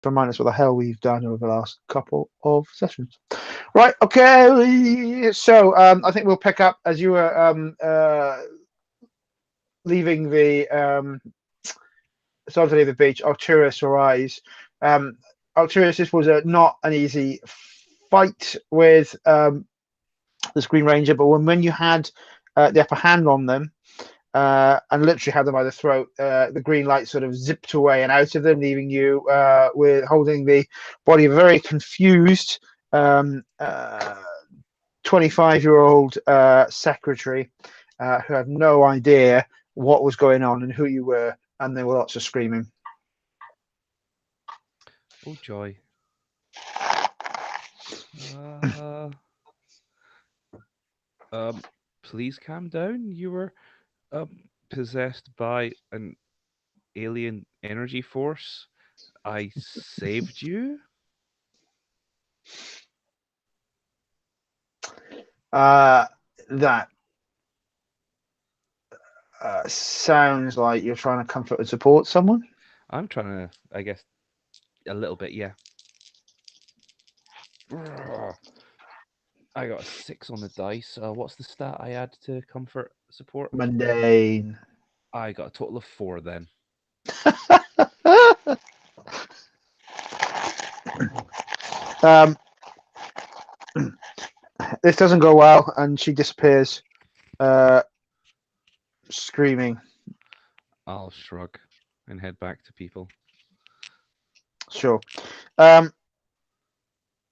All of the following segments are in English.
remind us what the hell we've done over the last couple of sessions. Right, okay. So I think we'll pick up as you were leaving the starting to leave the beach. Arcturus arrives. Arcturus, this was not an easy fight with this Green Ranger, but when you had the upper hand on them, and literally had them by the throat, the green light sort of zipped away and out of them, leaving you with holding the body of a very confused 25-year-old secretary who had no idea what was going on and who you were, and there were lots of screaming. Oh joy. Please calm down. You were possessed by an alien energy force. I saved you. That sounds like you're trying to comfort and support someone. I'm trying to, I guess, a little bit, yeah. I got a 6 on the dice. What's the stat I add to comfort support? Mundane. I got a total of 4 then. This doesn't go well, and she disappears, screaming. I'll shrug and head back to people. Sure.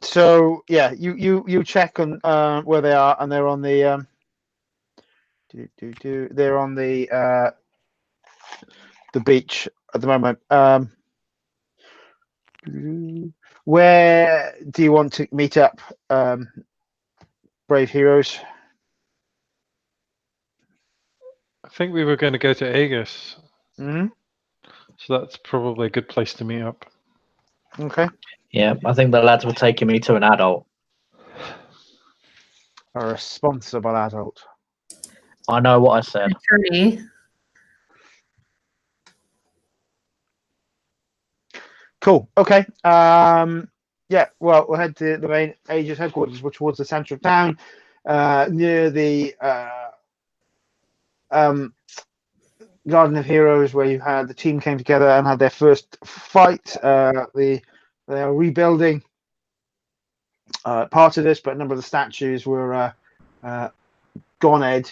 So yeah, you check on where they are, and they're on the they're on the beach at the moment. Where do you want to meet up, brave heroes? I think we were going to go to Aegis. Mm-hmm. So that's probably a good place to meet up. Okay. Yeah, I think the lads were taking me to an adult. A responsible adult. I know what I said. Attorney. Cool. Okay. Yeah. Well, we'll head to the main Aegis headquarters, which towards the centre of town, near the Garden of Heroes, where you had the team came together and had their first fight. They are rebuilding part of this, but a number of the statues were gone, Ed.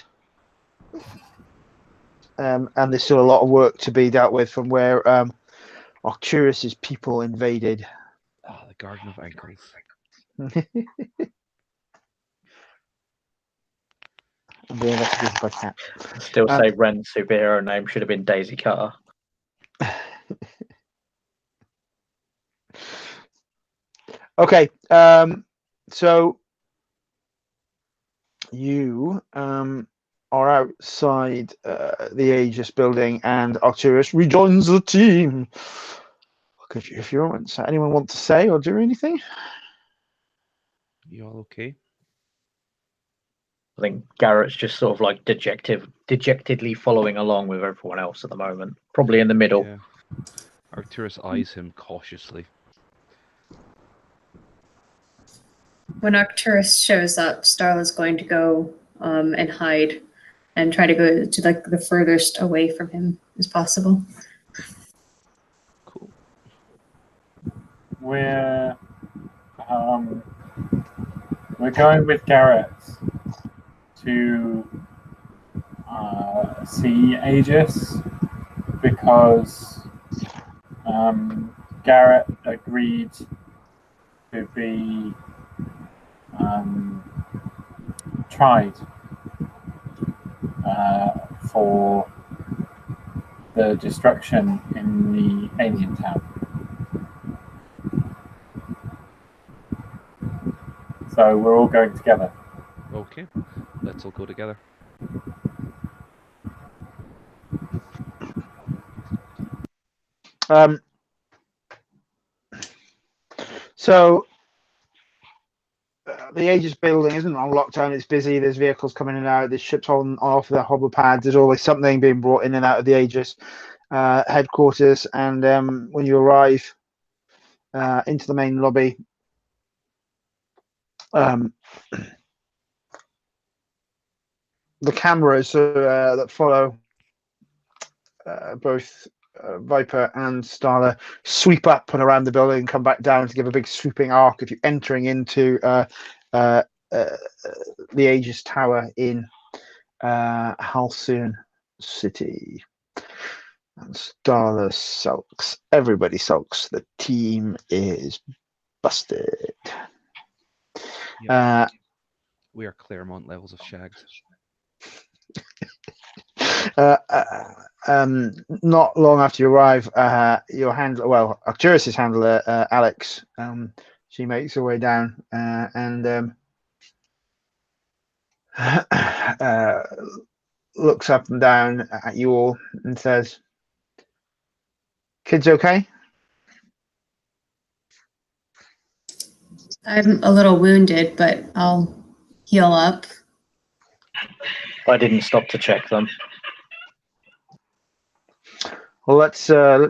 And there's still a lot of work to be dealt with from where Arcturus's people invaded. Ah, the Garden of Ankles. And being investigated by Cat. Still say Ren's superhero name should have been Daisy Cutter. Okay. So you are outside the Aegis building, and Arcturus rejoins the team. If you want, anyone want to say or do anything? You all okay? I think Garrett's just sort of like dejectedly following along with everyone else at the moment. Probably in the middle. Yeah. Arcturus eyes him cautiously. When Arcturus shows up, Starla's going to go and hide and try to go to like the furthest away from him as possible. Cool. We're going with Garrett to see Aegis because Garrett agreed to be tried for the destruction in the alien town. So we're all going together. Okay. Let's all go together. So the Aegis building isn't on lockdown. It's busy. There's vehicles coming in and out. There's ships on off their hover pads. There's always something being brought in and out of the Aegis headquarters. And when you arrive, into the main lobby. The cameras that follow both Viper and Starla sweep up and around the building and come back down to give a big swooping arc if you're entering into the Aegis Tower in Halcyon City. And Starla sulks. Everybody sulks. The team is busted. We are Claremont levels of shagged. Not long after you arrive, your handler, well, Arcturus's handler, Alex, she makes her way down and looks up and down at you all and says, "Kids okay?" I'm a little wounded, but I'll heal up. I didn't stop to check them. Well, let's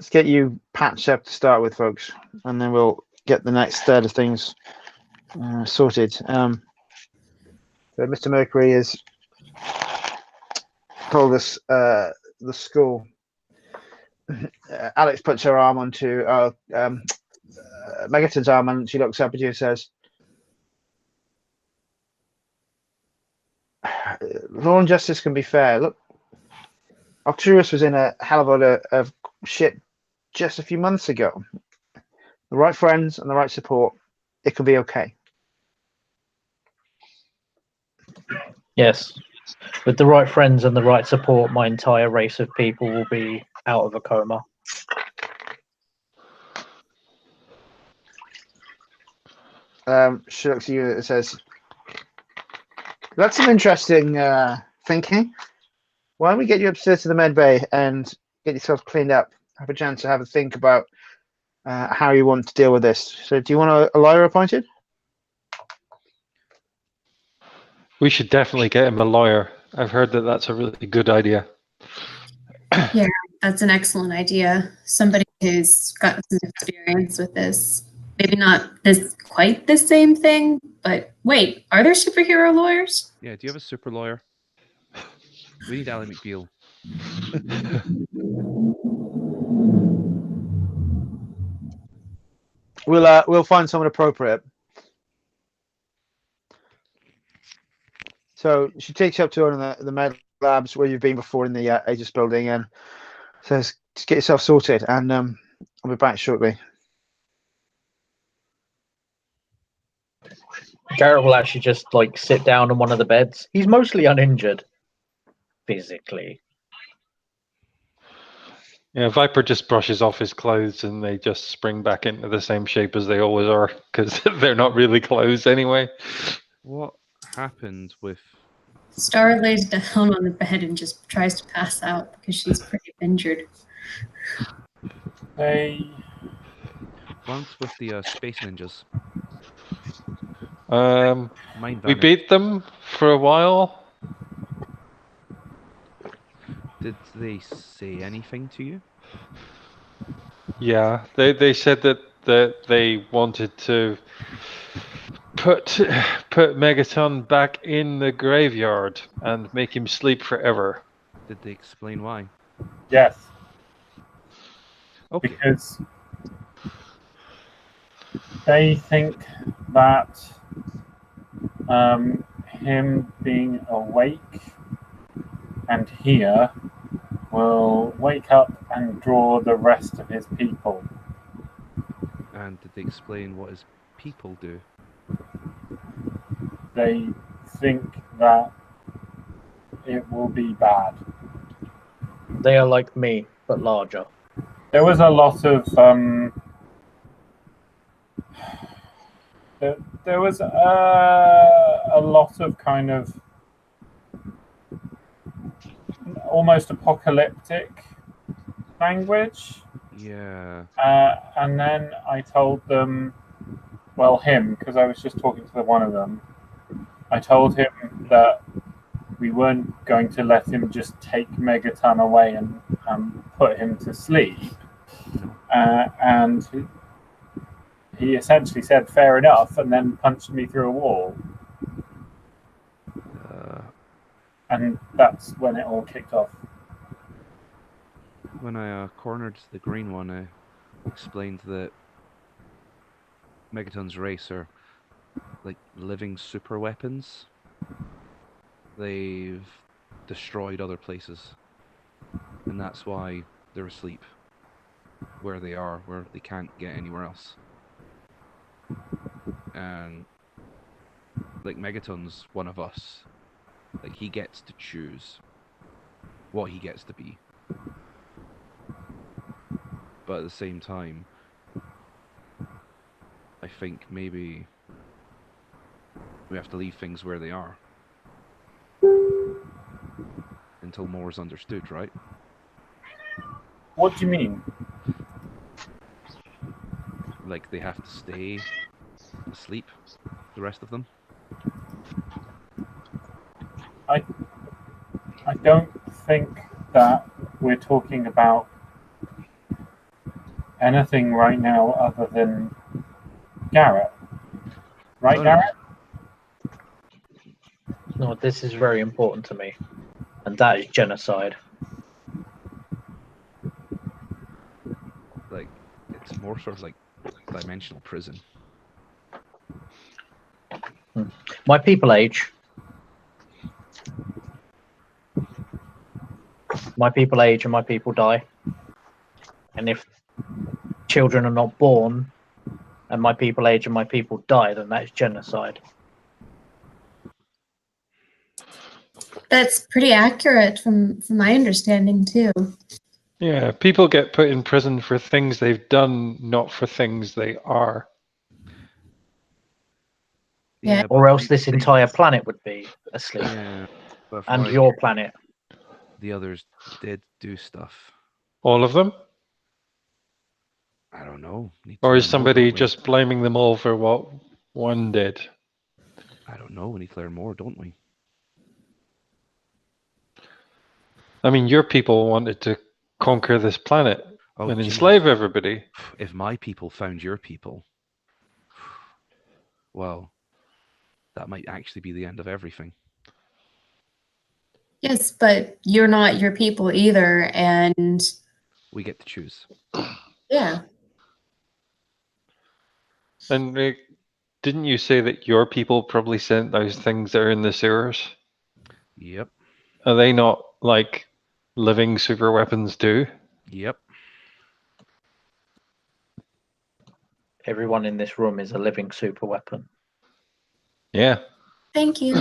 get you patched up to start with, folks, and then we'll get the next third of things sorted. So Mr. Mercury has told us the school. Alex puts her arm onto Megaton's arm, and she looks up at you and says, "Law and justice can be fair. Look, Arcturus was in a hell of a lot of shit just a few months ago. The right friends and the right support, it can be okay." Yes. With the right friends and the right support, my entire race of people will be out of a coma. She looks at you and says, "That's some interesting thinking. Why don't we get you upstairs to the med bay and get yourself cleaned up? Have a chance to have a think about how you want to deal with this. So do you want a lawyer appointed?" We should definitely get him a lawyer. I've heard that that's a really good idea. That's an excellent idea. Somebody who's got some experience with this. Maybe not this quite the same thing, but wait, are there superhero lawyers? Yeah, do you have a super lawyer? We need Ally McBeal. We'll find someone appropriate. So she takes you up to one of the med labs where you've been before in the Aegis building and says, "Just get yourself sorted, and I'll be back shortly." Garrett will actually just like sit down on one of the beds. He's mostly uninjured physically. Yeah, Viper just brushes off his clothes and they just spring back into the same shape as they always are because they're not really clothes anyway. What happened with... Star lays down on the bed and just tries to pass out because she's pretty injured. They Once with the Space Ninjas. Mine We vanished. beat them for a while. Did they say anything to you? Yeah, they said that they wanted to put Megaton back in the graveyard and make him sleep forever. Did they explain why? yes, Okay. because they think that him being awake and here will wake up and draw the rest of his people. And did they explain what his people do? They think that it will be bad. They are like me, but larger. There was a lot of there was a lot of kind of almost apocalyptic language. Yeah. And then I told them, well, him, because I was just talking to one of them. I told him that we weren't going to let him just take Megaton away and put him to sleep. And he essentially said fair enough and then punched me through a wall. And that's when it all kicked off. When I cornered the green one, I explained that Megaton's race are like living super weapons. They've destroyed other places, and that's why they're asleep where they are, where they can't get anywhere else. And like Megaton's one of us. Like, he gets to choose what he gets to be. But at the same time, I think maybe we have to leave things where they are until more is understood, right? What do you mean? Like, they have to stay asleep, the rest of them. I don't think that we're talking about anything right now other than Garrett. Right, Oh, no. Garrett? No, this is very important to me, and that is genocide. Like, it's more sort of like dimensional prison. My people age. My people age and my people die. And if children are not born and my people age and my people die, then that's genocide. That's pretty accurate from my understanding too. Yeah, people get put in prison for things they've done, not for things they are. Yeah. but Or else the this thing entire is- planet would be asleep. Yeah, but from And what I your hear, planet. the others did do stuff. All of them? I don't know. Need to Or learn is more, somebody don't we? just blaming them all for what one did? I don't know. We need to learn more, don't we? I mean, your people wanted to conquer this planet Oh, and Jesus. enslave everybody. If my people found your people, well, that might actually be the end of everything. Yes, but you're not your people either, and We get to choose. yeah. And didn't you say that your people probably sent those things that are in the sewers? Yep. Are they not like living super weapons too? Yep. Everyone in this room is a living super weapon. Yeah. Thank you.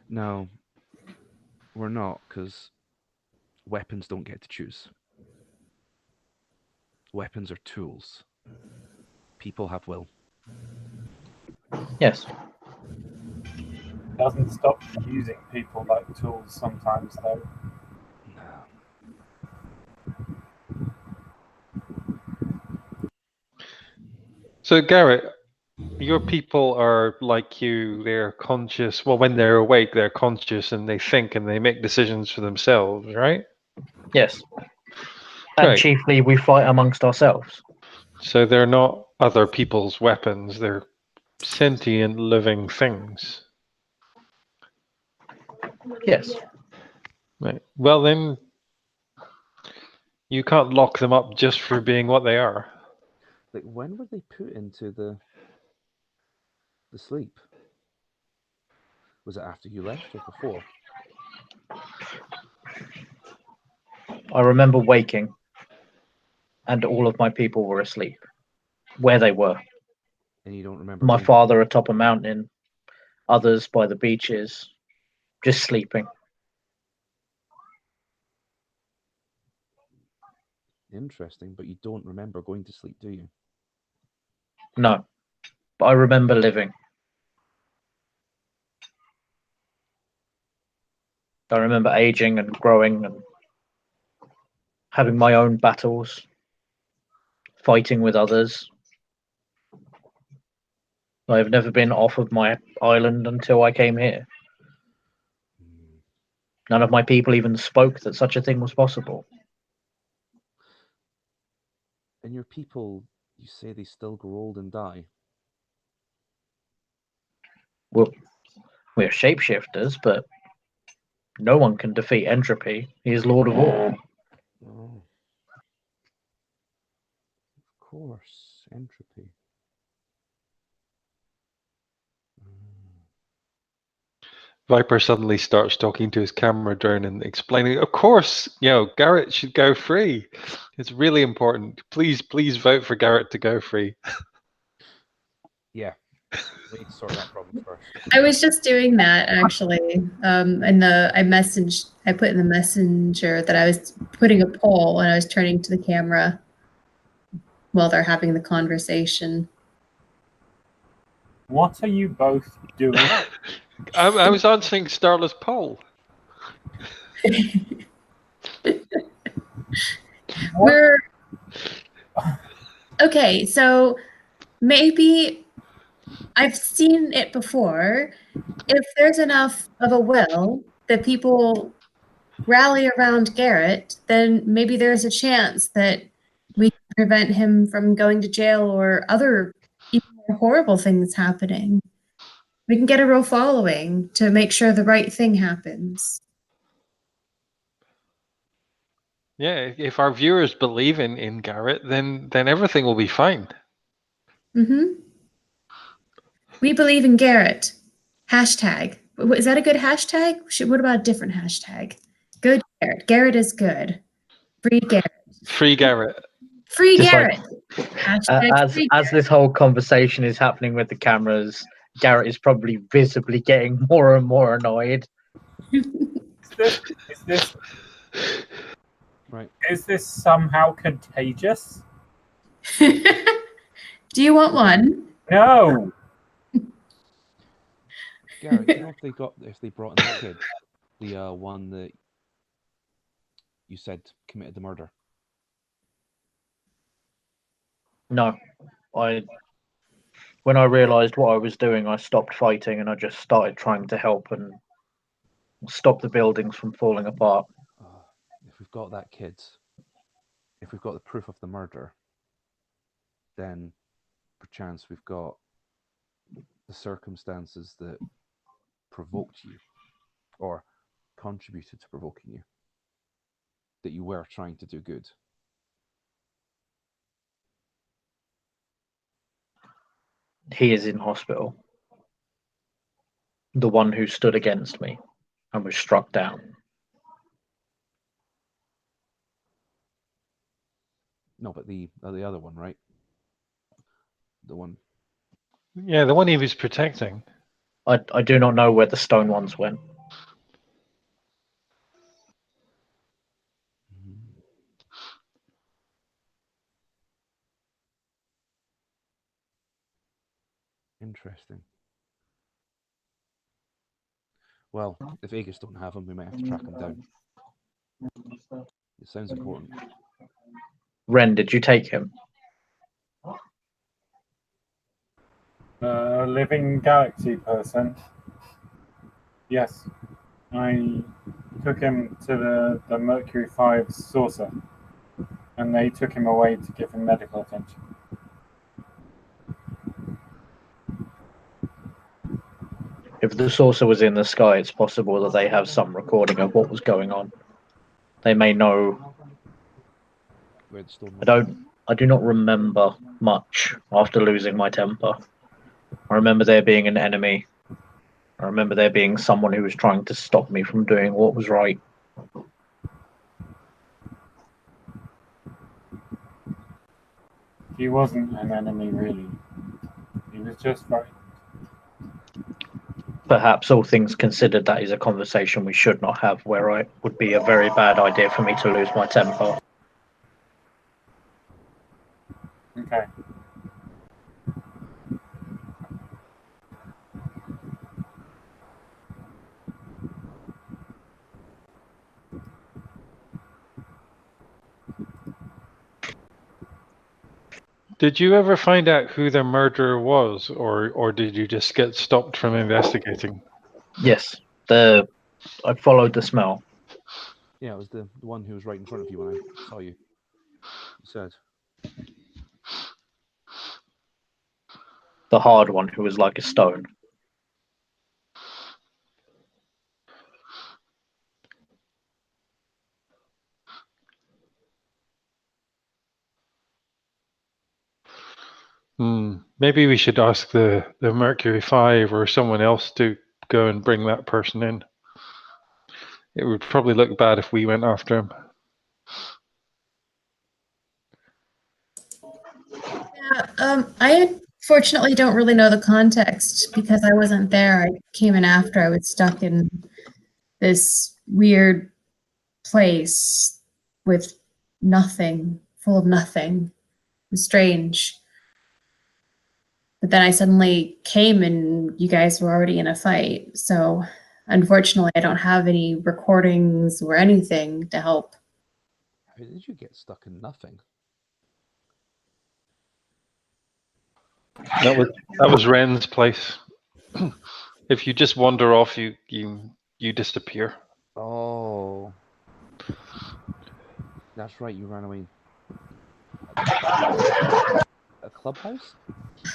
No, we're not, because weapons don't get to choose. Weapons are tools. People have will. Yes. Doesn't stop using people like tools sometimes, though. No. So, Garrett, your people are like you. They're conscious. Well, when they're awake, they're conscious and they think and they make decisions for themselves, right? Yes. And Right. chiefly, we fight amongst ourselves. So they're not other people's weapons. They're sentient living things. Yes. Right. Well, then you can't lock them up just for being what they are. Like, when were they put into the sleep? Was it after you left or before? I remember waking, and all of my people were asleep. Where they were. And you don't remember? My going- father atop a mountain, others by the beaches, just sleeping. Interesting, but you don't remember going to sleep, do you? No. But I remember living. I remember aging and growing and having my own battles, fighting with others. I've never been off of my island until I came here. Hmm. None of my people even spoke that such a thing was possible. And your people, you say they still grow old and die. Well, we're shapeshifters, but no one can defeat entropy. He is Lord of all. Oh. Of course, entropy. Viper suddenly starts talking to his camera drone and explaining, of course, Garrett should go free. It's really important. Please vote for Garrett to go free. Yeah. We need to sort that problem first. I was just doing that actually. I put in the messenger that I was putting a poll and I was turning to the camera while they're having the conversation. What are you both doing? I was answering Starla's poll. We're okay, so maybe I've seen it before. If there's enough of a will that people rally around Garrett, then maybe there's a chance that we can prevent him from going to jail or other even more horrible things happening. We can get a real following to make sure the right thing happens. Yeah, if our viewers believe in Garrett, then everything will be fine. Mm-hmm. We believe in Garrett. Hashtag. Is that a good hashtag? What about a different hashtag? Good Garrett. Garrett is good. Free Garrett. Free Garrett. Free Just Garrett. like- Hashtag free As this whole conversation is happening with the cameras, Garrett is probably visibly getting more and more annoyed. Is this Right. is this somehow contagious? Garrett. Do you want one? No. Garrett, do you know if they brought in the kid, the one that you said committed the murder? No, when I realised what I was doing, I stopped fighting and I just started trying to help and stop the buildings from falling apart. If we've got that kid, if we've got the proof of the murder, then perchance we've got the circumstances that provoked you or contributed to provoking you, that you were trying to do good. He is in hospital. The one who stood against me and was struck down. No, but the other one, right? The one. Yeah, the one he was protecting. I do not know where the stone ones went. Interesting. Well, if Aegis don't have him, we might have to track him down. It sounds important. Ren, did you take him? Living galaxy person. Yes. I took him to the Mercury 5 saucer. And they took him away to give him medical attention. If the saucer was in the sky, it's possible that they have some recording of what was going on. They may know. Where the stone was. I do not remember much after losing my temper. I remember there being an enemy. I remember there being someone who was trying to stop me from doing what was right. He wasn't an enemy, really. He was just right. Perhaps all things considered, that is a conversation we should not have, where it would be a very bad idea for me to lose my temper. Okay. Did you ever find out who the murderer was, or did you just get stopped from investigating? Yes, I followed the smell. Yeah, it was the one who was right in front of you when I saw you. You said. The hard one who was like a stone. Maybe we should ask the Mercury 5 or someone else to go and bring that person in. It would probably look bad if we went after him. Yeah, I unfortunately don't really know the context because I wasn't there. I came in after. I was stuck in this weird place with nothing, full of nothing. It was strange. But then I suddenly came and you guys were already in a fight. So unfortunately, I don't have any recordings or anything to help. How did you get stuck in nothing? That was Ren's place. If you just wander off, you disappear. Oh. That's right, you ran away. A clubhouse?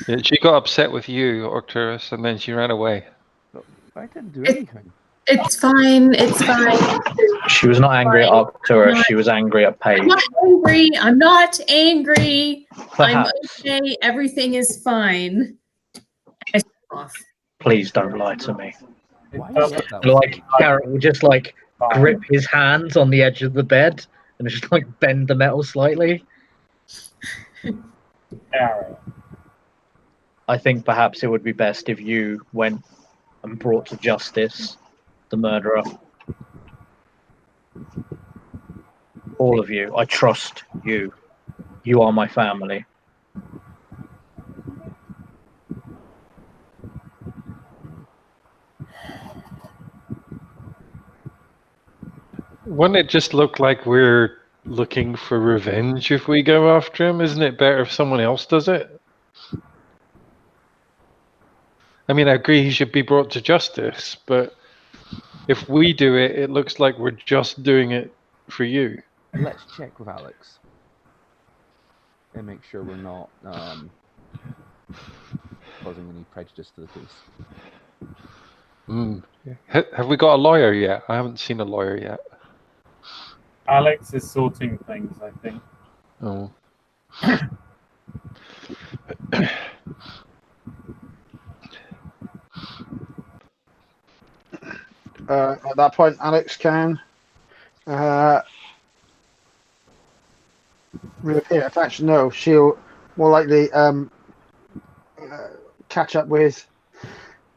Yeah, she got upset with you, Arcturus, and then she ran away. I didn't do anything. It's fine. It's fine. She was not angry at Arcturus, she was angry at Paige. I'm not angry. I'm not angry. I'm Perhaps. okay. Everything is fine. I shut off. Please don't lie to me. Why does is it that Like Garrett will just like Fine. grip his hands on the edge of the bed and just like bend the metal slightly. Garrett. I think perhaps it would be best if you went and brought to justice the murderer. All of you. I trust you. You are my family. Wouldn't it just look like we're looking for revenge if we go after him? Isn't it better if someone else does it? I mean, I agree he should be brought to justice, but if we do it, it looks like we're just doing it for you. Let's check with Alex. And make sure we're not causing any prejudice to the case. Have we got a lawyer yet? I haven't seen a lawyer yet. Alex is sorting things, I think. Oh. At that point, Alex can reappear. Actually, no, she'll more likely catch up with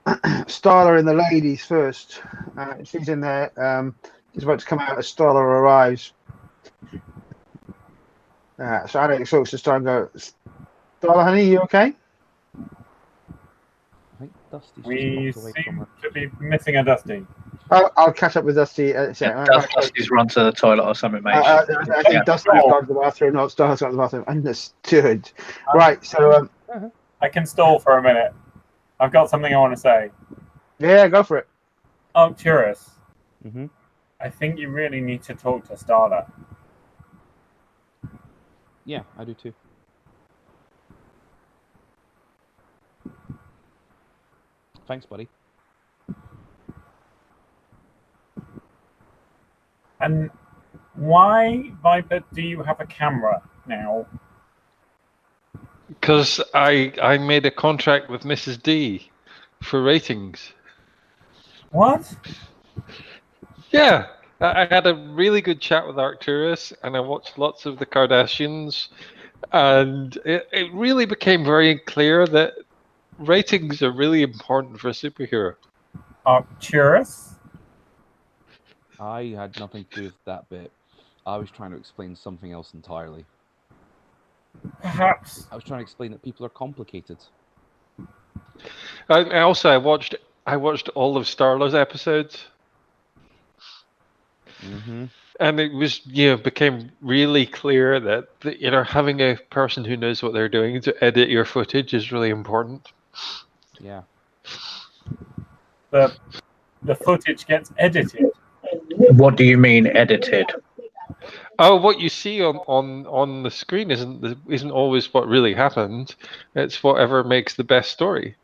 Starla and the ladies first. She's in there. She's about to come out as Starla arrives. So Alex looks to start and go, Starla, honey, you okay? I think Dusty's We just walked away from seem her. to be missing a Dusty. I'll catch up with Dusty. Dusty's run to the toilet or something, mate. I think Dusty's gone to the bathroom, not Starla's gone to the bathroom. Understood. Right, so I can stall for a minute. I've got something I want to say. yeah, go for it. Arcturus, Mm-hmm. I think you really need to talk to Starla. Yeah, I do too. Thanks, buddy. And why, Viper, do you have a camera now? Because I made a contract with Mrs. D for ratings. What? Yeah, I had a really good chat with Arcturus, and I watched lots of the Kardashians, and it really became very clear that ratings are really important for a superhero. Arcturus? I had nothing to do with that bit. I was trying to explain something else entirely. Perhaps. I was trying to explain that people are complicated. I watched all of Starla's episodes. Mm-hmm. And it was, became really clear that, having a person who knows what they're doing to edit your footage is really important. Yeah. The footage gets edited. What do you mean edited? Oh, what you see on the screen isn't always what really happened. It's whatever makes the best story.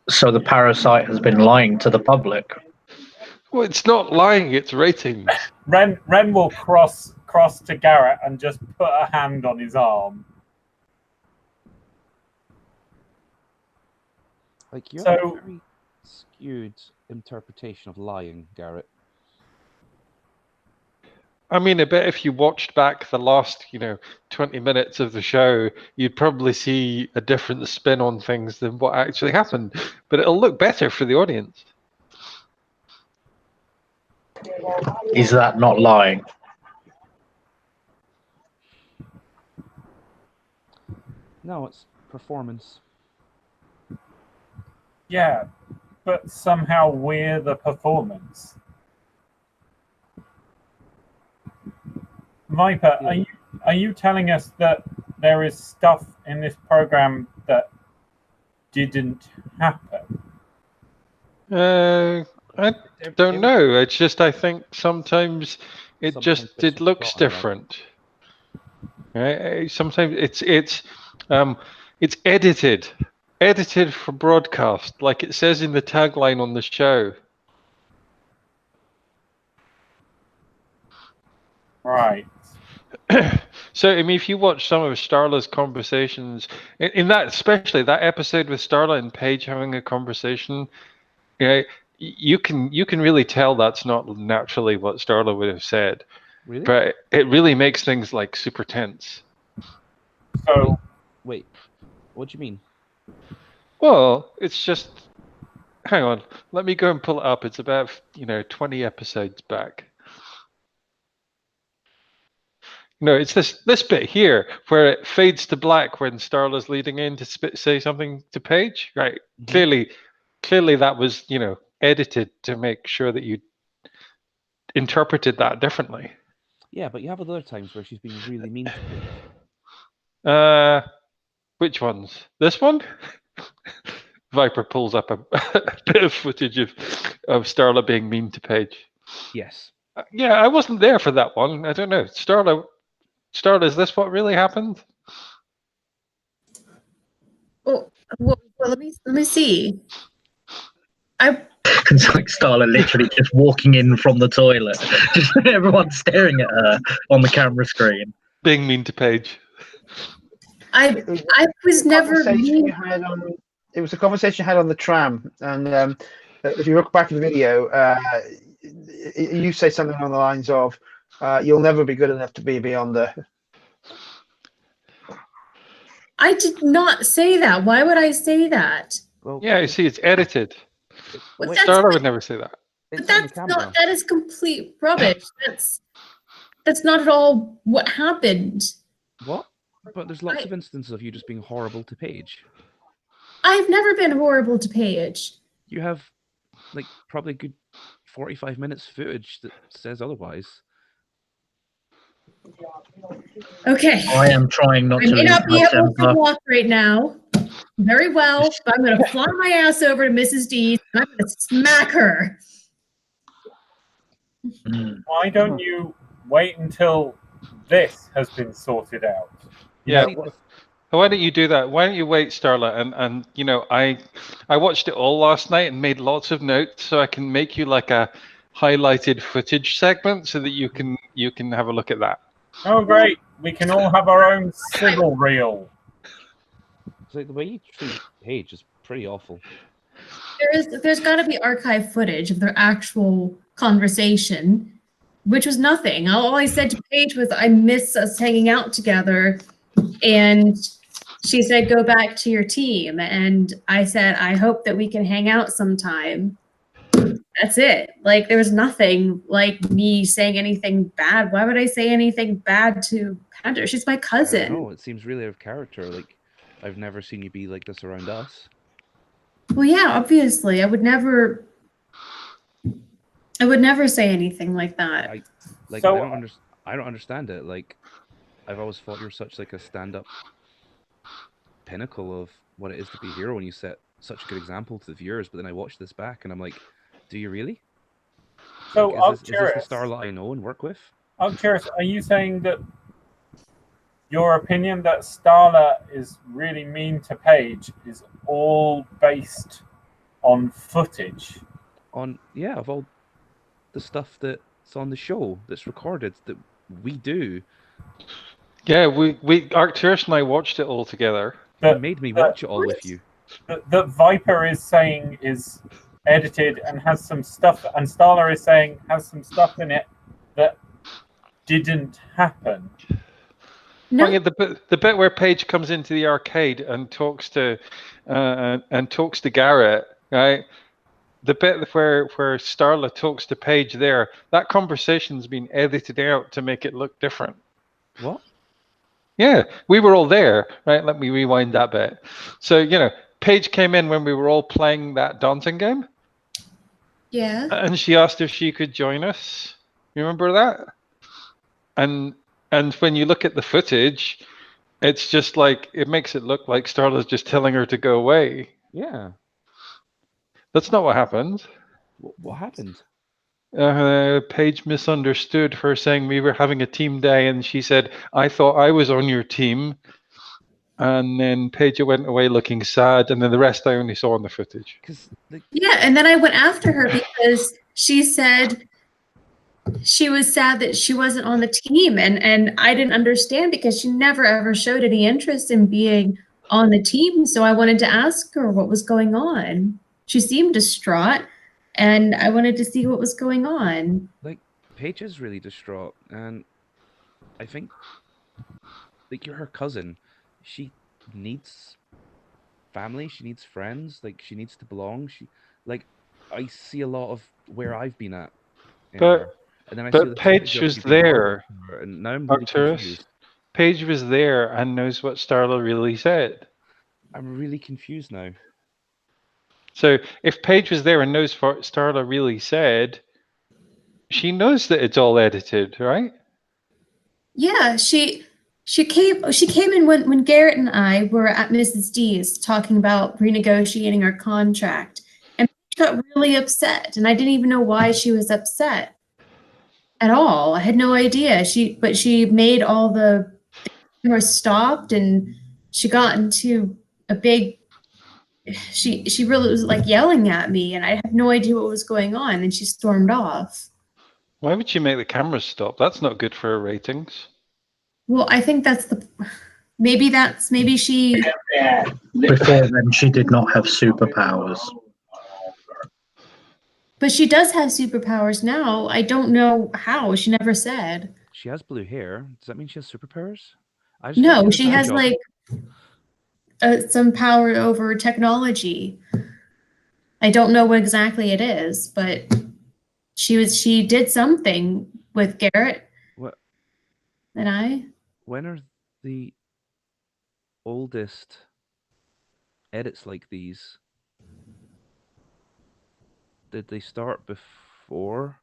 So the parasite has been lying to the public. Well, it's not lying, it's ratings. Ren will cross to Garrett and just put a hand on his arm. Like, you have So- a very skewed interpretation of lying, Garrett. I mean, I bet if you watched back the last, 20 minutes of the show, you'd probably see a different spin on things than what actually happened. But it'll look better for the audience. Is that not lying? No, it's performance. Yeah, but somehow we're the performance. Viper, are you telling us that there is stuff in this program that didn't happen? I don't know. It's just I think sometimes it Sometimes just bits it are looks forgotten, right? different. Right? Sometimes it's edited for broadcast, like it says in the tagline on the show. Right. So, I mean, if you watch some of Starla's conversations, in that, especially that episode with Starla and Paige having a conversation, you can really tell that's not naturally what Starla would have said. Really? But it really makes things like super tense. So Wait, what do you mean? Well, it's just, hang on, let me go and pull it up. It's about 20 episodes back. No, it's this bit here where it fades to black when Starla's leading in to say something to Paige. Right. Mhm. Clearly that was, edited to make sure that you interpreted that differently. Yeah, but you have other times where she's being really mean to Paige. Which ones? This one? Viper pulls up a bit of footage of Starla being mean to Paige. Yes. Yeah, I wasn't there for that one. I don't know. Starla, is this what really happened? Well, let me see. It's like Starla literally just walking in from the toilet. Just everyone staring at her on the camera screen. Being mean to Paige. I was never Conversation mean. you had on, it was a conversation you had on the tram, and if you look back in the video, you say something along the lines of, "You'll never be good enough to be beyond the." I did not say that. Why would I say that? Well, Yeah, you see, it's edited. But Wait, that's Starla would never say that. it's but on the that's camera. not. That is complete rubbish. That's not at all what happened. What? But there's lots I- of instances of you just being horrible to Paige. I've never been horrible to Paige. You have, like, probably a good 45 minutes footage that says otherwise. Okay. I am trying not I to may lose not be my able to temper. walk right now. Very well, but I'm going to fly my ass over to Mrs. D's and I'm going to smack her. why don't you wait until this has been sorted out? Yeah. See, Why don't you do that? Why don't you wait, Starla? And I watched it all last night and made lots of notes so I can make you like a highlighted footage segment so that you can have a look at that. Oh, great. We can all have our own sizzle reel. it's like the way you treat Paige is pretty awful. There's got to be archive footage of their actual conversation, which was nothing. All I said to Paige was, "I miss us hanging out together," and she said, "Go back to your team." And I said, "I hope that we can hang out sometime." That's it. Like, there was nothing like me saying anything bad. Why would I say anything bad to Panda? She's my I don't cousin. know. It seems really out of character. Like, I've never seen you be like this around us. Well, yeah, obviously, I would never say anything like that. So- I don't understand it. Like, I've always thought you're such like a stand-up pinnacle of what it is to be a hero, and you set such a good example to the viewers. But then I watch this back, and I'm like, do you really? So Like, I'm is this curious. the Starla I know and work with? I'm curious. Are you saying that your opinion that Starla is really mean to Paige is all based on footage? Of all the stuff that's on the show that's recorded that we do. Yeah, we Arcturus and I watched it all together. You made me watch it all with you. That Viper is saying is edited and has some stuff, and Starla is saying has some stuff in it that didn't happen. No, Oh, yeah, the bit where Paige comes into the arcade and talks to Garrett, right? The bit where Starla talks to Paige there, that conversation's been edited out to make it look different. What? Yeah, we were all there, right? Let me rewind that bit. So, Paige came in when we were all playing that dancing game, yeah. and she asked if she could join us. You remember that? And when you look at the footage, it's just like, it makes it look like Starla's just telling her to go away. Yeah. That's not what happened. What happened? Paige misunderstood her saying we were having a team day, and she said, I thought I was on your team. And then Paige went away looking sad, and then the rest I only saw on the footage. Yeah, and then I went after her because she said she was sad that she wasn't on the team, and I didn't understand because she never ever showed any interest in being on the team. So I wanted to ask her what was going on. She seemed distraught, and I wanted to see what was going on. Like, Paige is really distraught, and I think, like, you're her cousin. She needs family. She needs friends. Like, she needs to belong. I see a lot of where I've been at. But and then I but see the Paige footage of was you being there. horrible, and now I'm really Arcturus, confused. Paige was there and knows what Starla really said. I'm really confused now. So if Paige was there and knows what Starla really said, she knows that it's all edited, right? Yeah, she came in when Garrett and I were at Mrs. D's talking about renegotiating our contract, and she got really upset, and I didn't even know why she was upset at all. I had no idea. But she made all the cameras stopped, and she got into a big. She really was like yelling at me, and I had no idea what was going on, and she stormed off. Why would she make the cameras stop? That's not good for her ratings. Well, I think maybe she. Before then, she did not have superpowers. But she does have superpowers now. I don't know how. She never said. She has blue hair. Does that mean she has superpowers? No, she has like some power over technology. I don't know what exactly it is, but she did something with Garrett. What? And I. When are the oldest edits like these? Did they start before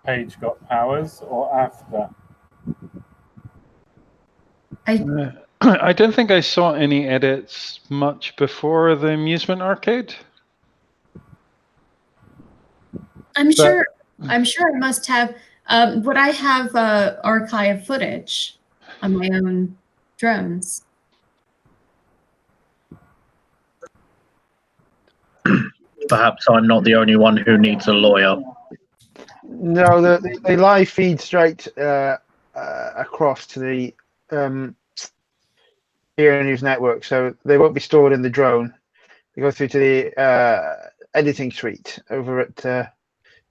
Paige got powers or after? I don't think I saw any edits much before the amusement arcade. I'm sure I must have. Would I have archive footage on my own drones? Perhaps I'm not the only one who needs a lawyer. No, they live feed straight across to the Hero News Network, so they won't be stored in the drone. They go through to the editing suite over at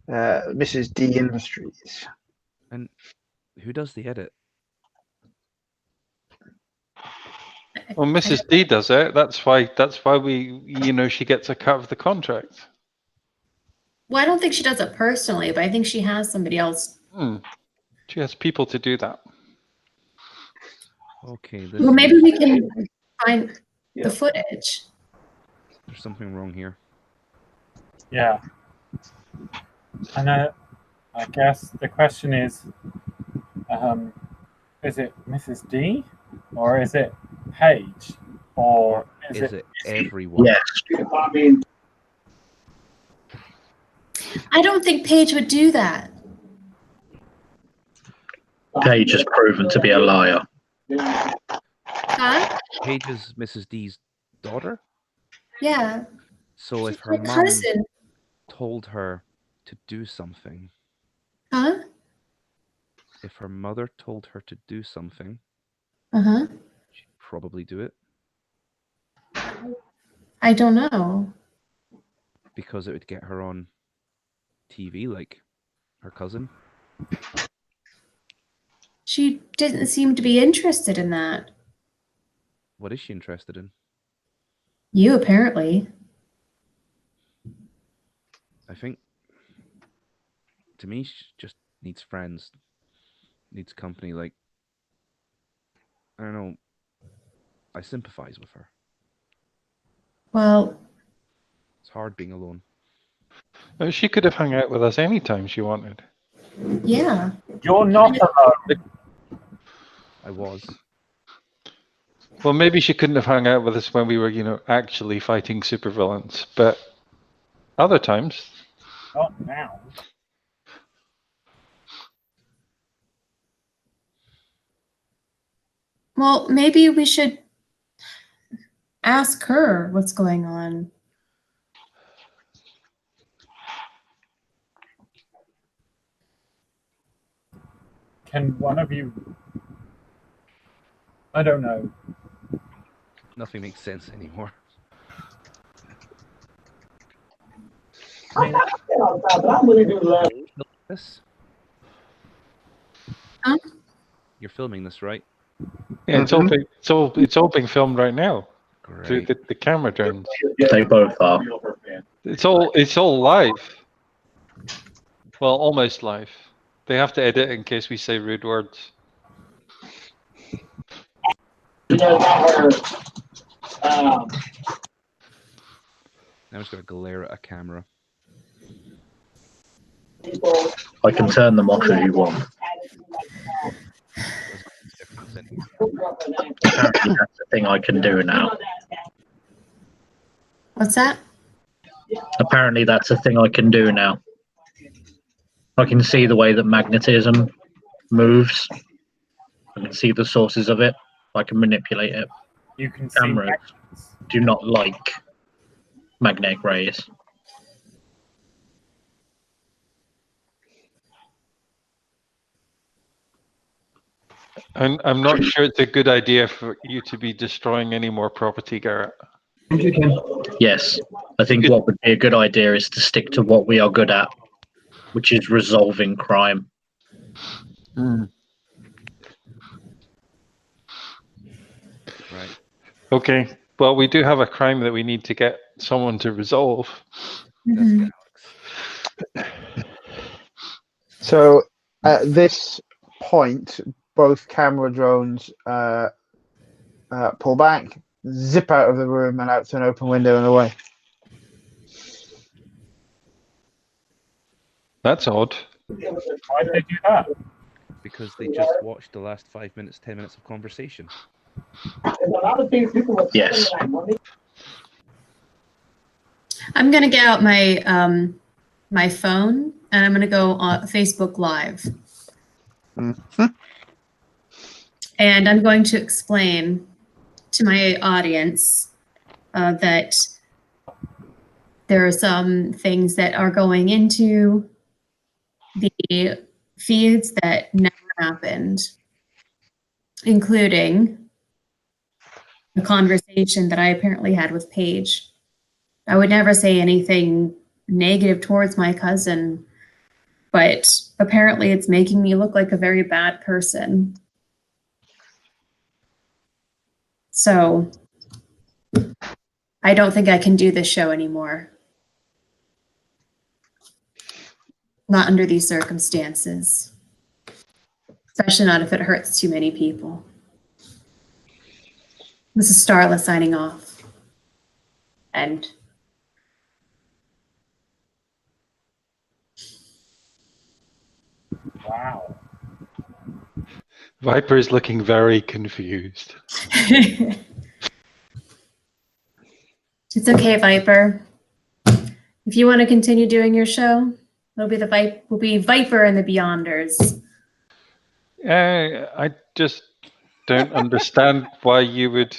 Mrs. D Industries. And who does the edit? Well, Mrs. D does it. That's why we, she gets a cut of the contract. Well, I don't think she does it personally, but I think she has somebody else. She has people to do that. Okay. Well, maybe we can find the footage. There's something wrong here. Yeah. And I guess the question is it Mrs. D or is it Paige or is it everyone? Yes. I don't think Paige would do that. Paige has proven to be a liar. Huh? Paige is Mrs. D's daughter. Yeah. So if She's her my mum cousin. told her to do something, Huh? if her mother told her to do something, Uh-huh. she'd probably do it I don't know. because it would get her on TV like her cousin. She didn't seem to be interested in that. What is she interested in? You, apparently. I think, to me, she just needs friends, needs company. Like, I don't know, I sympathize with her. Well, It's hard being alone. She could have hung out with us anytime she wanted. yeah. You're not alone. I was. Well, maybe she couldn't have hung out with us when we were, actually fighting supervillains, but other times. Not now. Well, maybe we should ask her what's going on. Can one of you? I don't know. Nothing makes sense anymore. This? Huh? You're filming this, right? Yeah, it's all being filmed right now through Great. the camera drones. They both are. It's all live. Well, almost live. They have to edit in case we say rude words. Now I'm just gonna glare at a camera. I can turn them off if you want. Apparently that's the thing I can do now. What's that? Apparently that's a thing I can do now. I can see the way that magnetism moves. I can see the sources of it. I can manipulate it. You can see. Cameras do not like magnetic rays. I'm not sure it's a good idea for you to be destroying any more property, Garrett. Yes, I think what would be a good idea is to stick to what we are good at, which is resolving crime. Right. Okay. Well, we do have a crime that we need to get someone to resolve. Mhm. That's So at this point, both camera drones pull back, zip out of the room and out to an open window and away. That's odd. Why did they do that? because they just watched the last 5 minutes, 10 minutes of conversation. Yes. I'm gonna get out my my phone and I'm gonna go on Facebook Live. Mhm. And I'm going to explain to my audience that there are some things that are going into the feeds that never happened, including the conversation that I apparently had with Paige. I would never say anything negative towards my cousin, but apparently it's making me look like a very bad person. So I don't think I can do this show anymore. Not under these circumstances. Especially not if it hurts too many people. This is Starla signing off. End. Wow. Viper is looking very confused. It's okay, Viper. If you want to continue doing your show, It'll be will be Viper and the Beyonders. I just don't understand why you would.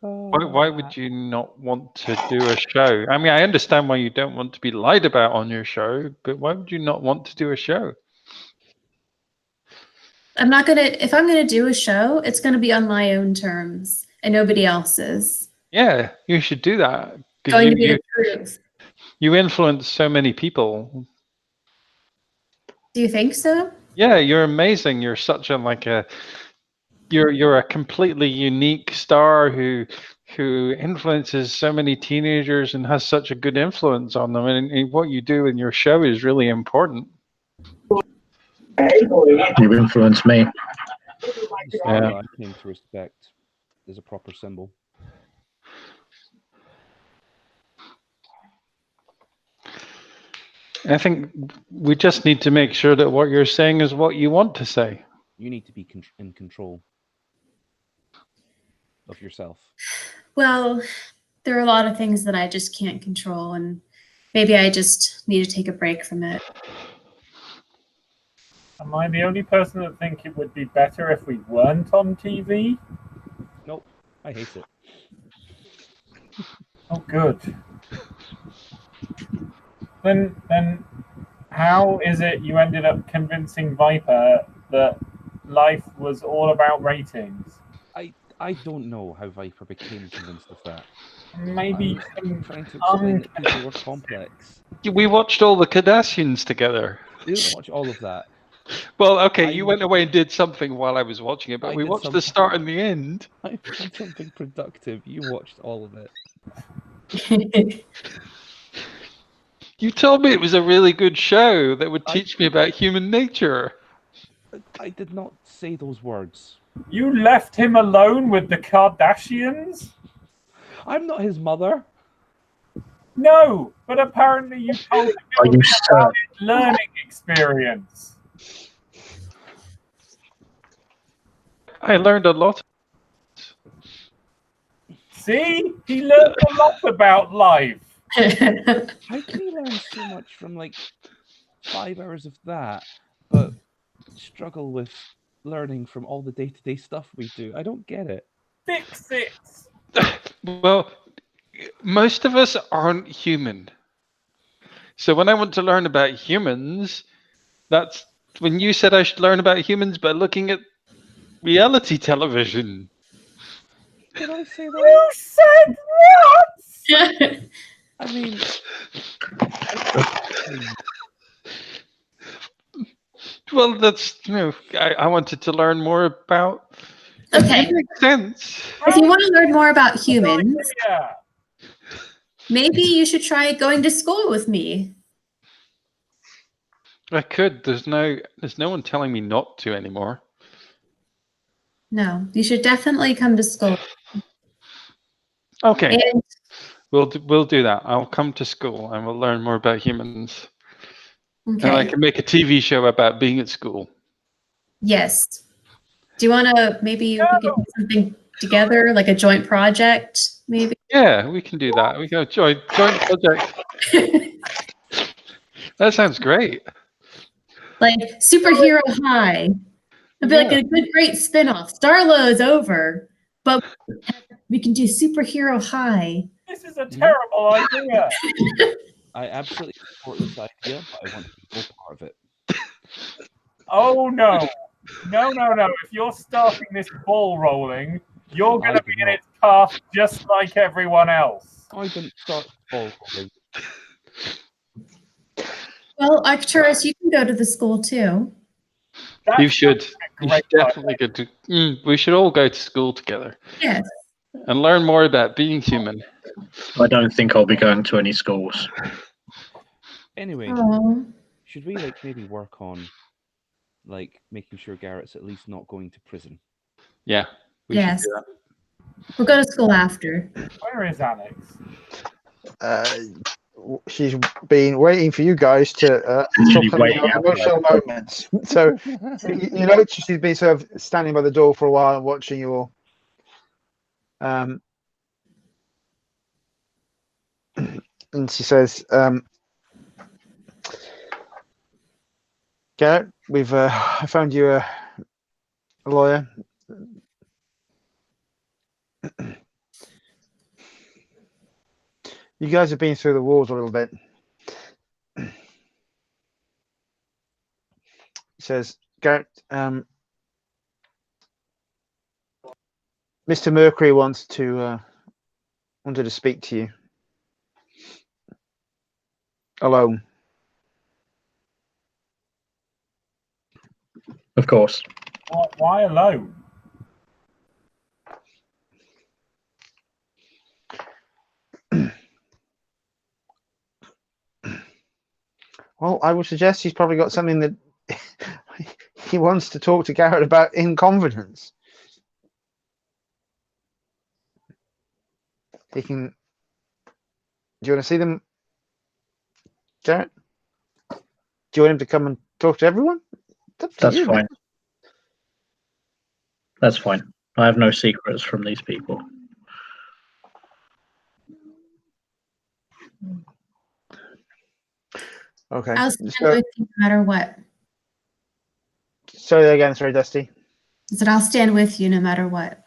Why would you not want to do a show? I mean, I understand why you don't want to be lied about on your show, but why would you not want to do a show? If I'm gonna do a show, it's gonna be on my own terms and nobody else's. Yeah, you should do that. Going to be the truth. You influence so many people. Do you think so? Yeah, you're amazing. You're such a you're a completely unique star who influences so many teenagers and has such a good influence on them. And what you do in your show is really important. You influence me. Yeah. I came to respect is a proper symbol. I think we just need to make sure that what you're saying is what you want to say. You need to be in control of yourself. Well, there are a lot of things that I just can't control, and maybe I just need to take a break from it. Am I the only person that think it would be better if we weren't on TV? Nope, I hate it. Oh, good. Then how is it you ended up convincing Viper that life was all about ratings? I don't know how Viper became convinced of that. Maybe I'm trying to explain that people were complex. We watched all the Kardashians together. We didn't watch all of that. Well, okay, you went away and did something while I was watching it, but we watched the start and the end. I did something productive. You watched all of it. You told me it was a really good show that would teach me about human nature. I did not say those words. You left him alone with the Kardashians? I'm not his mother. No, but apparently you told him Are it you was a valid learning experience. I learned a lot. See? He learned a lot about life. How can you learn so much from like 5 hours of that, but struggle with learning from all the day-to-day stuff we do? I don't get it. Fix it. Well, most of us aren't human. So when I want to learn about humans, that's when you said I should learn about humans by looking at reality television. Did I say that? You said what? I mean, well, that's I wanted to learn more about. Okay. It makes sense. If you want to learn more about humans, Yeah. maybe you should try going to school with me. I could. There's no one telling me not to anymore. No, you should definitely come to school. Okay, And we'll do that. I'll come to school and we'll learn more about humans. And I okay. can make a TV show about being at school. Yes. Do you want to maybe we could do something together, like a joint project, maybe? Yeah, we can do that. We can joint project. That sounds great. Like Superhero High. It'd be like a good, great spin-off. Starlo's over, but we can do Superhero High. This is a terrible idea. I absolutely support this idea, but I want to be no part of it. Oh no. No. If you're starting this ball rolling, you're going to be in its path just like everyone else. I didn't start ball rolling. Well, Arcturus, you can go to the school too. You should. a You great should definitely go to. We should all go to school together Yes. and learn more about being human. I don't think I'll be going to any schools. Anyway, Oh. should we like maybe work on like making sure Garrett's at least not going to prison? Yeah. We Yes. should do that. We'll go to school after. Where is Alex? She's been waiting for you guys to talk about your emotional moments. So you know she's been sort of standing by the door for a while and watching you all. And she says, Garrett, we've I found you a lawyer. You guys have been through the wars a little bit. He says, Garrett, Mr. Mercury wanted to speak to you alone. Of course. Why alone? Well, I would suggest he's probably got something that he wants to talk to Garrett about in confidence. He can. Do you want to see them, Garrett? Do you want him to come and talk to everyone? That's fine. That's fine. I have no secrets from these people. Okay. I'll stand with you no matter what. Sorry again, sorry, Dusty. I said I'll stand with you no matter what.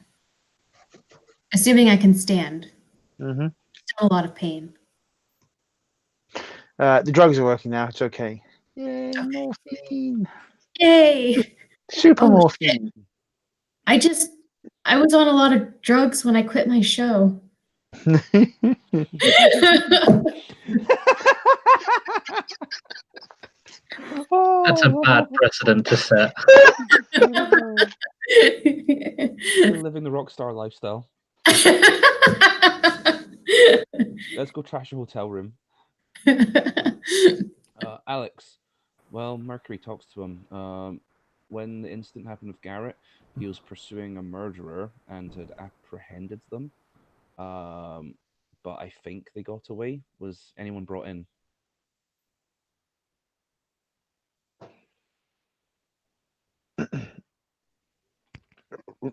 Assuming I can stand. Mm-hmm. Still a lot of pain. The drugs are working now. It's okay. Yay, morphine. Yay! Super Oh, morphine. I was on a lot of drugs when I quit my show. That's a bad precedent to set. Still living the rock star lifestyle. Let's go trash a hotel room. Alex, well, Mercury talks to him. When the incident happened with Garrett, he was pursuing a murderer and had apprehended them. But I think they got away. Was anyone brought in?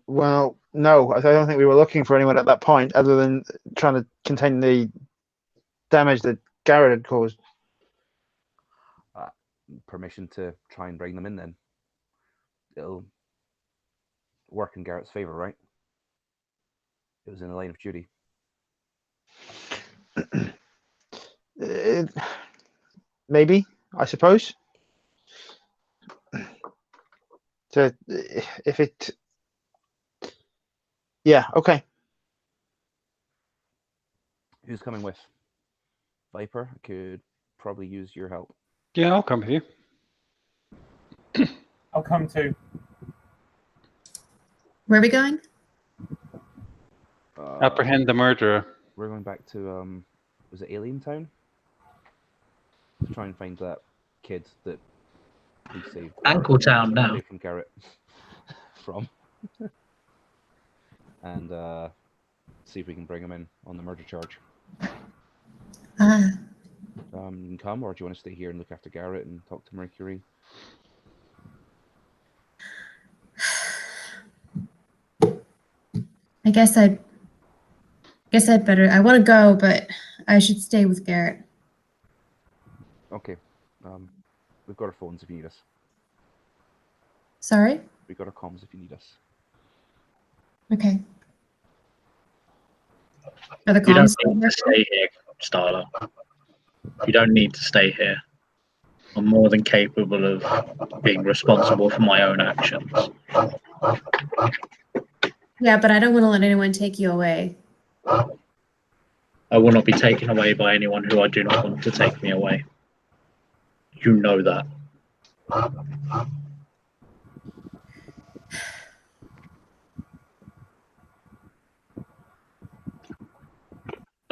Well, no, I don't think we were looking for anyone at that point other than trying to contain the damage that Garrett had caused. Permission to try and bring them in then. It'll work in Garrett's favor, right? It was in the line of duty. Maybe, I suppose. So if it, yeah, okay. Who's coming with? Viper, I could probably use your help. Yeah, I'll come with you. I'll come too. Where are we going? Apprehend the murderer. We're going back to was it Alien Town? To try and find that kid that we saved. Ankle Town now. From Garrett. From. And see if we can bring him in on the murder charge. You can come, or do you want to stay here and look after Garrett and talk to Mercury? I guess I'd better. I want to go, but I should stay with Garrett. Okay. We've got our phones if you need us. Sorry? We've got our comms if you need us. Okay. Are the You don't comms still need to working? stay here, Starla. You don't need to stay here. I'm more than capable of being responsible for my own actions. Yeah, but I don't want to let anyone take you away. I will not be taken away by anyone who I do not want to take me away. You know that.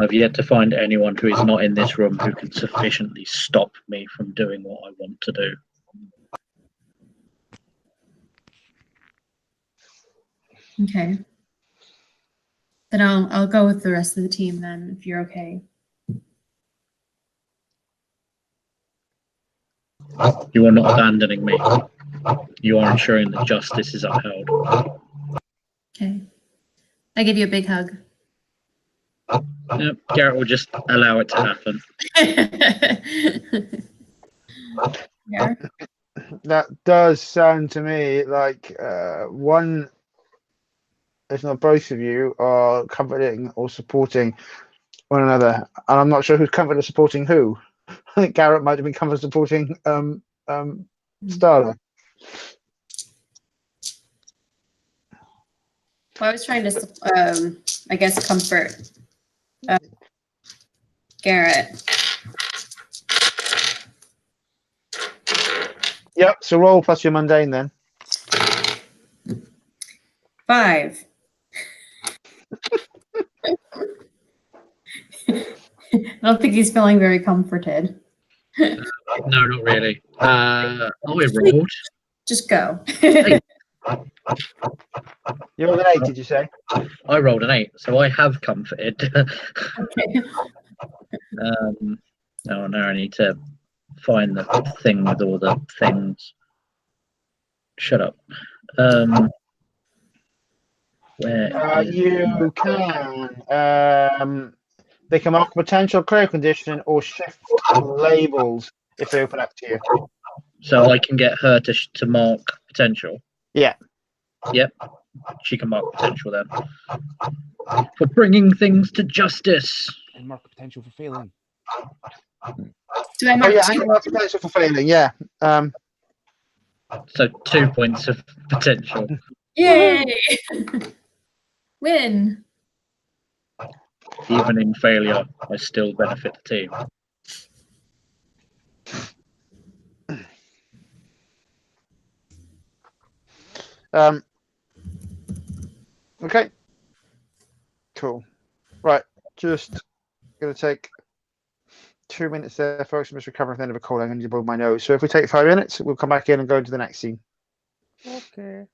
I've yet to find anyone who is not in this room who can sufficiently stop me from doing what I want to do. Okay. Then I'll go with the rest of the team then, if you're okay. You are not abandoning me. You are ensuring that justice is upheld. Okay. I give you a big hug. Yep, Garrett will just allow it to happen. Yeah. that does sound to me like one, if not both of you, are comforting or supporting one another, and I'm not sure who's comforting or supporting who. I think Garrett might have been comforting supporting Starla. Well, I was trying to, I guess, comfort Garrett. Yep. So roll plus your mundane then. 5. I don't think he's feeling very comforted. No, not really. I rolled. Just go. You rolled an 8, did you say? I rolled an 8, so I have comforted. Okay. No, now I need to find the thing with all the things. Shut up. Where is You can. They can mark a potential clear condition or shift labels if they open up to you. so I can get her to mark potential. Yeah. Yep. She can mark potential then. For bringing things to justice. And mark a potential for failing. Do I Oh mark yeah, two? and mark potential for failing. Yeah. So 2 points of potential. Yay! Win. Even in failure, I still benefit the team. Okay. Cool. Right. Just gonna take 2 minutes there, folks. I'm just recovering from the end of a call. I'm going to blow my nose. So if we take 5 minutes, we'll come back in and go into the next scene. Okay.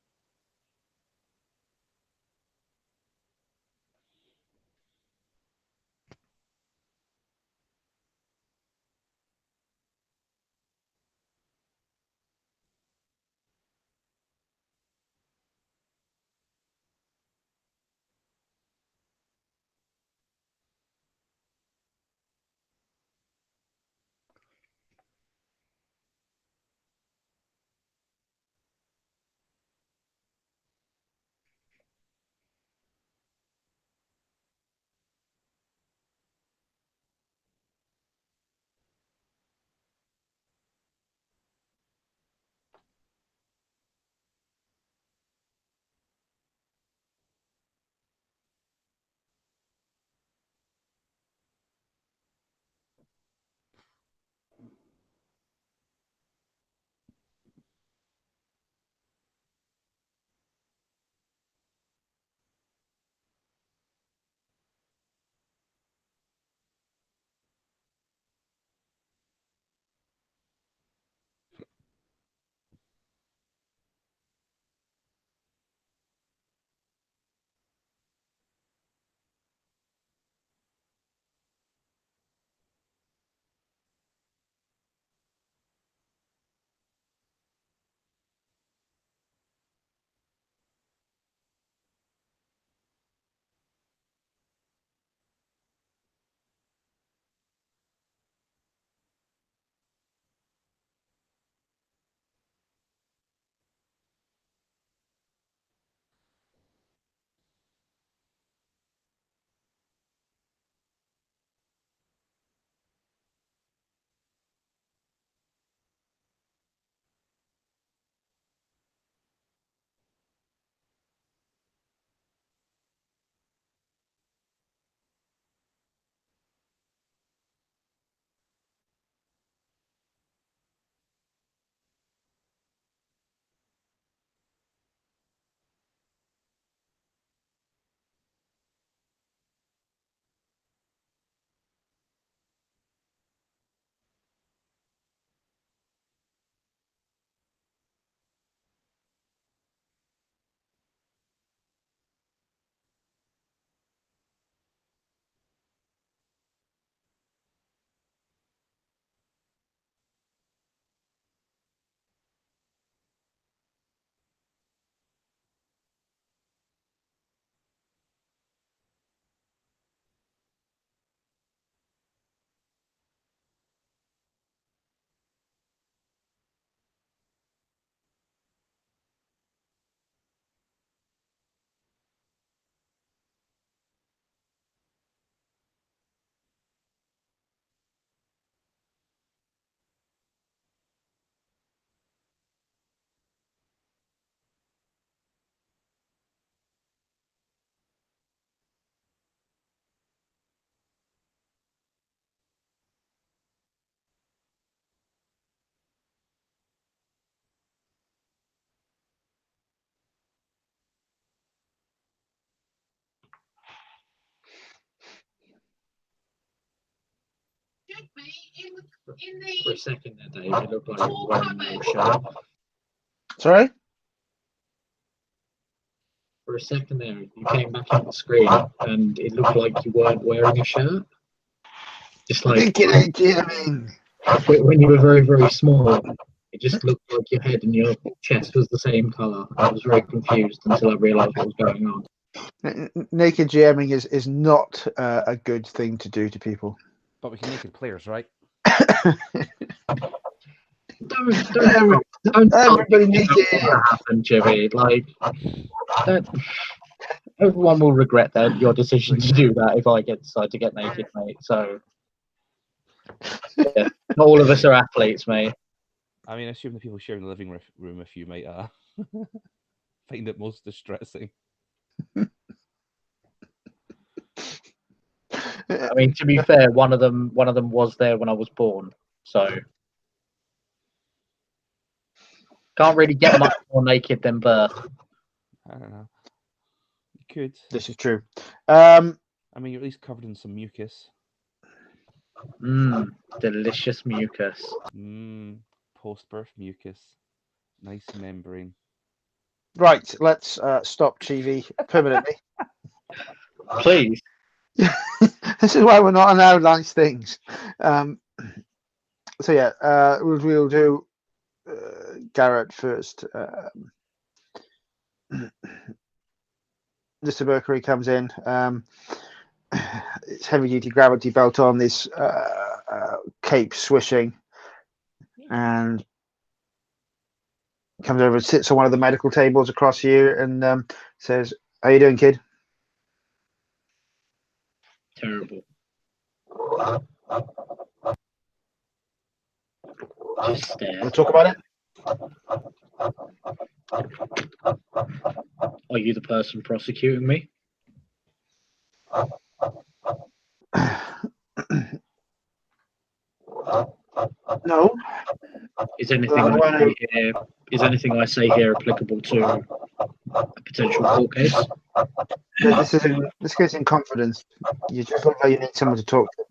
For a second there, Dave, it looked like you were wearing no shirt. Sorry? For a second there, you came back on the screen and it looked like you weren't wearing a shirt. Just like Thinking it, jamming. when you were very, very small, it just looked like your head and your chest was the same colour. I was very confused until I realised what was going on. Naked jamming is not a good thing to do to people. But we can naked players, right? Don't Everybody make naked. it happen, Jimmy. Like, everyone will regret your decision to do that if I decide to get naked, mate. So, yeah, not all of us are athletes, mate. I mean, I assume the people sharing the living room with you might find it most distressing. I mean, to be fair, one of them was there when I was born, so can't really get much more naked than birth. I don't know. You could. This is true. I mean, you're at least covered in some mucus. Delicious mucus. Post-birth mucus. Nice membrane. Right, let's stop TV permanently. Please. This is why we're not allowed nice things. So yeah, we'll do Garrett first. Mr. Mercury comes in. It's heavy-duty gravity belt on, this cape swishing, and comes over and sits on one of the medical tables across you and says, "How you doing, kid?" Terrible. Just stare. Want to talk about it? Are you the person prosecuting me? No. Is anything I say here applicable to a potential court case? This goes in confidence. You just look like you need someone to talk to.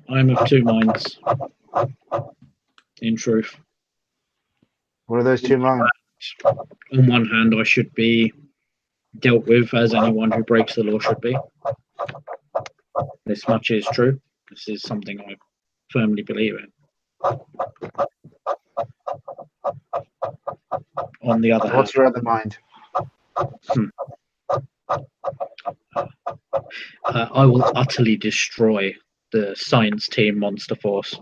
I'm of two minds. In truth. What are those two minds? On one hand, I should be dealt with as anyone who breaks the law should be. This much is true. This is something I firmly believe in. On the other hand, What's your other mind? I will utterly destroy the science team Monster Force.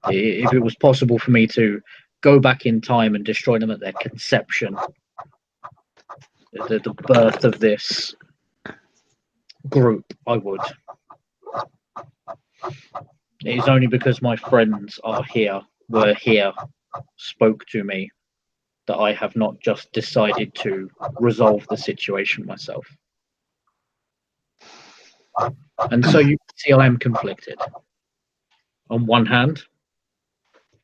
If it was possible for me to go back in time and destroy them at their conception, the birth of this group, I would. It is only because my friends were here, spoke to me, that I have not just decided to resolve the situation myself. And so you can see I am conflicted. On one hand,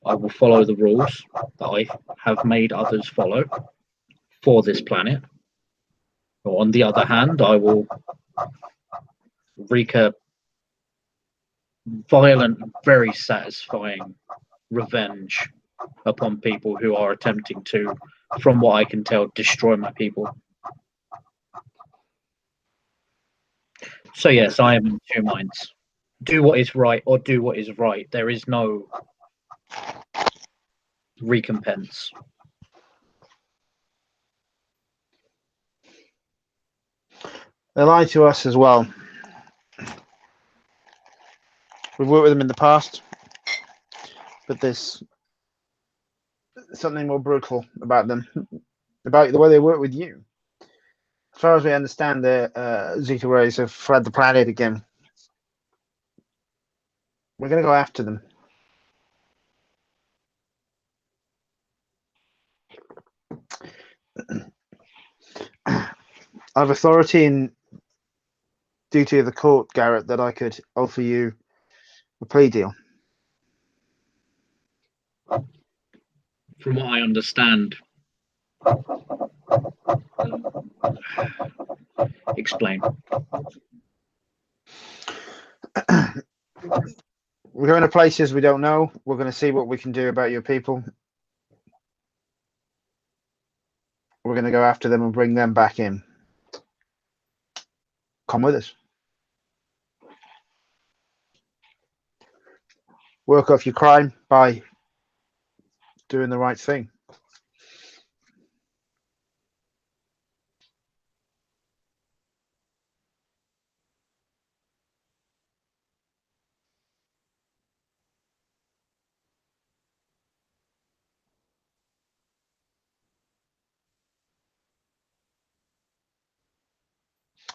I will follow the rules that I have made others follow for this planet. Or on the other hand, I will wreak a violent, very satisfying revenge upon people who are attempting to, from what I can tell, destroy my people. So yes, I am in two minds. Do what is right or do what is right. There is no recompense. They lie to us as well. We've worked with them in the past, but there's something more brutal about them, about the way they work with you. As far as we understand, the Zeta rays have fled the planet again. We're going to go after them. I have authority and duty of the court, Garrett, that I could offer you a plea deal. From what I understand, Explain. We're going to places we don't know. We're going to see what we can do about your people. We're going to go after them and bring them back in. Come with us. Work off your crime by doing the right thing.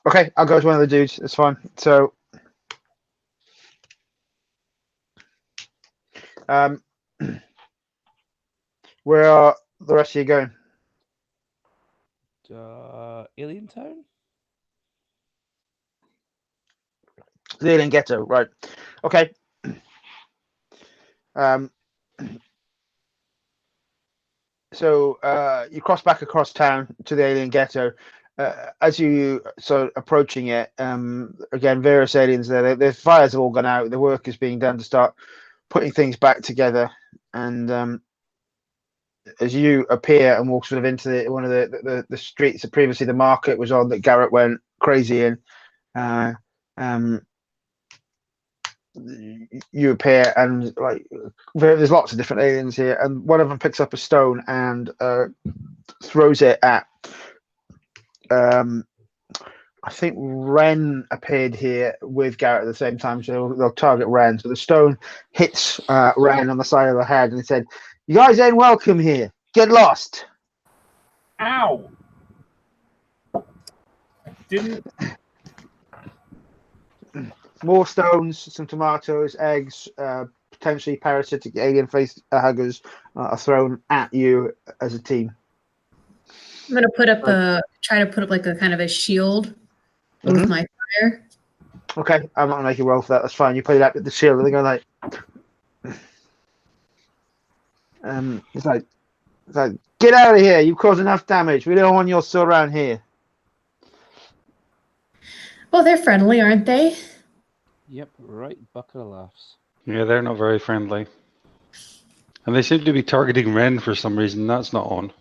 Okay, I'll go to one of the dudes. It's fine. So, where are the rest of you going? Alien Town? The Alien Ghetto, right? Okay. So you cross back across town to the Alien Ghetto. As you sort of approaching it, again, various aliens there. The fires have all gone out. The work is being done to start putting things back together. And as you appear and walk sort of into one of the streets that previously the market was on, that Garrett went crazy in, you appear and like there's lots of different aliens here, and one of them picks up a stone and throws it at. I think Ren appeared here with Garrett at the same time, so they'll target Ren. So the stone hits Ren on the side of the head, and he said, "You guys ain't welcome here. Get lost." Ow! Didn't. More stones, some tomatoes, eggs, potentially parasitic alien face huggers are thrown at you as a team. I'm gonna try to put up like a kind of a shield with my fire. Okay, I'm not gonna make you roll for that. That's fine. You put it up with the shield, and they go like, it's like, get out of here! You caused enough damage. We don't want you still around here. Well, they're friendly, aren't they? Yep, right. Bucket of laughs. Yeah, they're not very friendly. And they seem to be targeting Ren for some reason. That's not on.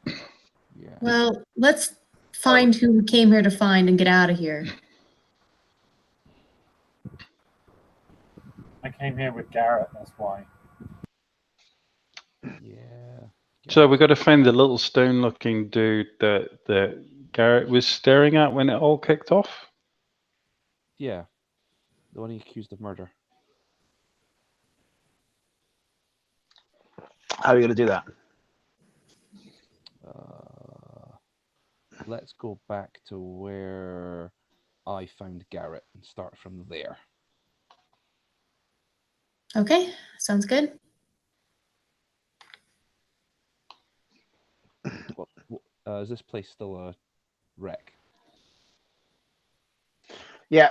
Yeah. Well, let's find who we came here to find and get out of here. I came here with Garrett, that's why. Yeah. So we got to find the little stone-looking dude that Garrett was staring at when it all kicked off. Yeah. The one he accused of murder. How are you gonna do that? Let's go back to where I found Garrett and start from there. Okay, sounds good. Is this place still a wreck? Yeah.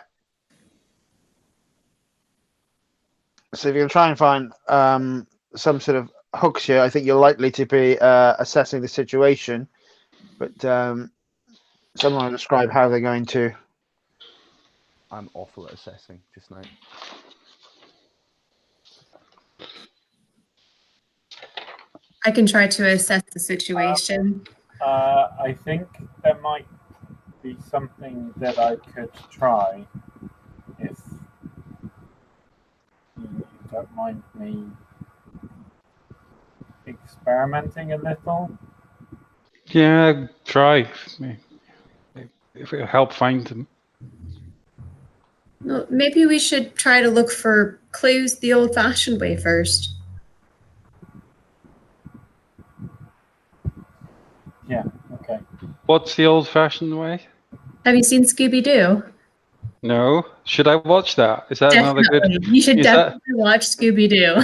So if you can try and find some sort of hooks here, I think you're likely to be assessing the situation. But someone will describe how they're going to. I'm awful at assessing just now. I can try to assess the situation. I think there might be something that I could try if you don't mind me experimenting a little. Yeah, try. If it'll help find them. Well, maybe we should try to look for clues the old-fashioned way first. Yeah, okay. What's the old-fashioned way? Have you seen Scooby-Doo? No. Should I watch that? Is that another good? You should is definitely watch Scooby-Doo.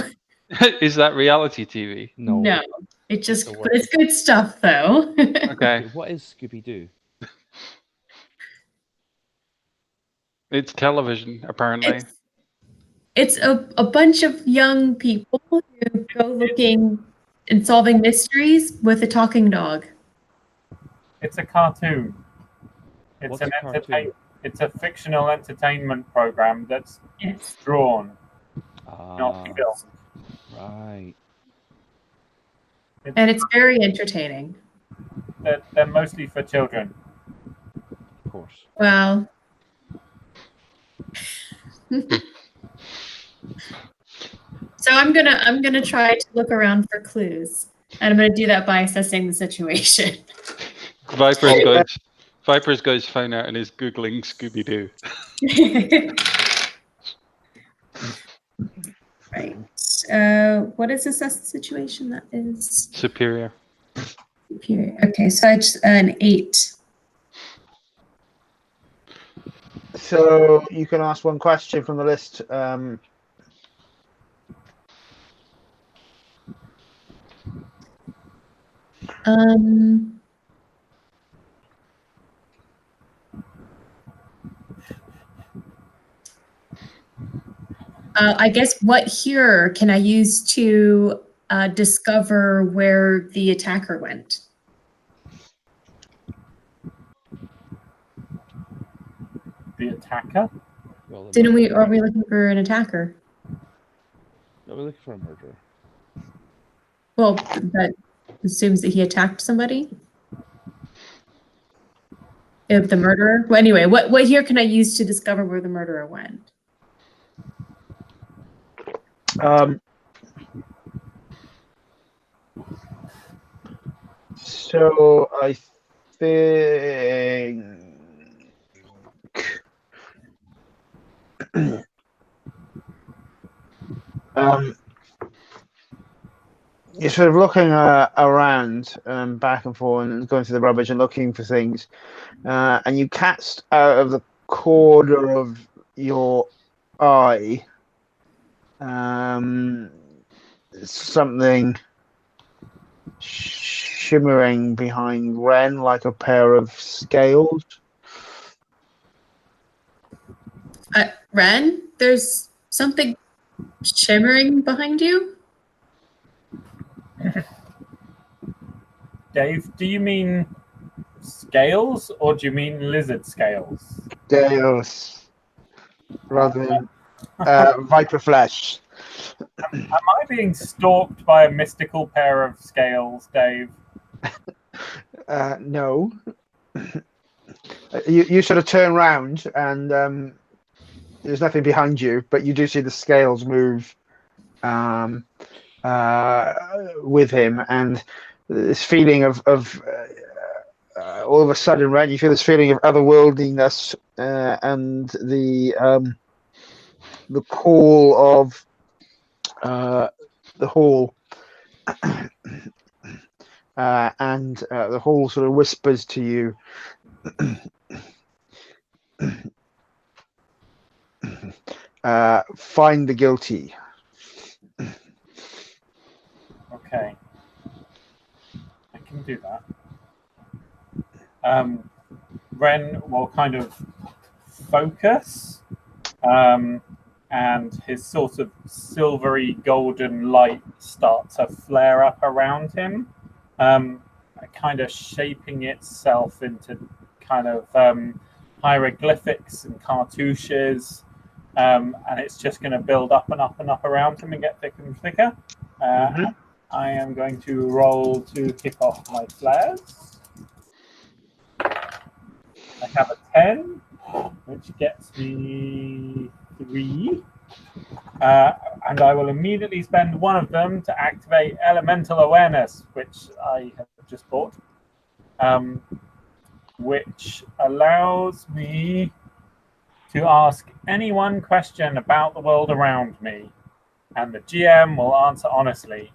Is that reality TV? No, but a word. it's good stuff though. Okay. What is Scooby-Doo? It's television, apparently. It's a bunch of young people who go looking and solving mysteries with a talking dog. It's a cartoon. It's What's an a cartoon? It's a fictional entertainment program that's Yes. drawn, Ah, not filmed. right. And it's very entertaining. They're mostly for children. Of course. Well, so I'm gonna try to look around for clues, and I'm gonna do that by assessing the situation. Viper's got his phone out and is googling Scooby Doo. Right. What is assess the situation? That is Superior. superior. Okay, so it's an 8. So you can ask one question from the list. I guess what here can I use to discover where the attacker went? The attacker? Well, the Didn't we? murderer. Are we looking for an attacker? No, we're looking for a murderer. Well, that assumes that he attacked somebody. If the murderer. Well, anyway, what here can I use to discover where the murderer went? So I think you're sort of looking around, back and forth, and going through the rubbish and looking for things, and you cast out of the corner of your eye something shimmering behind Ren, like a pair of scales. Ren, there's something shimmering behind you. Dave, do you mean scales or do you mean lizard scales? Scales, rather than viper flesh. Am I being stalked by a mystical pair of scales, Dave? No. You sort of turn round and there's nothing behind you, but you do see the scales move with him, and this feeling of all of a sudden, right? You feel this feeling of otherworldliness and the call of the hall, and the hall sort of whispers to you. Find the guilty. Okay. I can do that. Ren will kind of focus, and his sort of silvery golden light starts to flare up around him, kind of shaping itself into kind of hieroglyphics and cartouches, and it's just going to build up and up and up around him and get thicker and thicker. I am going to roll to kick off my flares. I have a 10, which gets me 3. And I will immediately spend one of them to activate Elemental Awareness, which I have just bought, which allows me to ask any one question about the world around me, and the GM will answer honestly.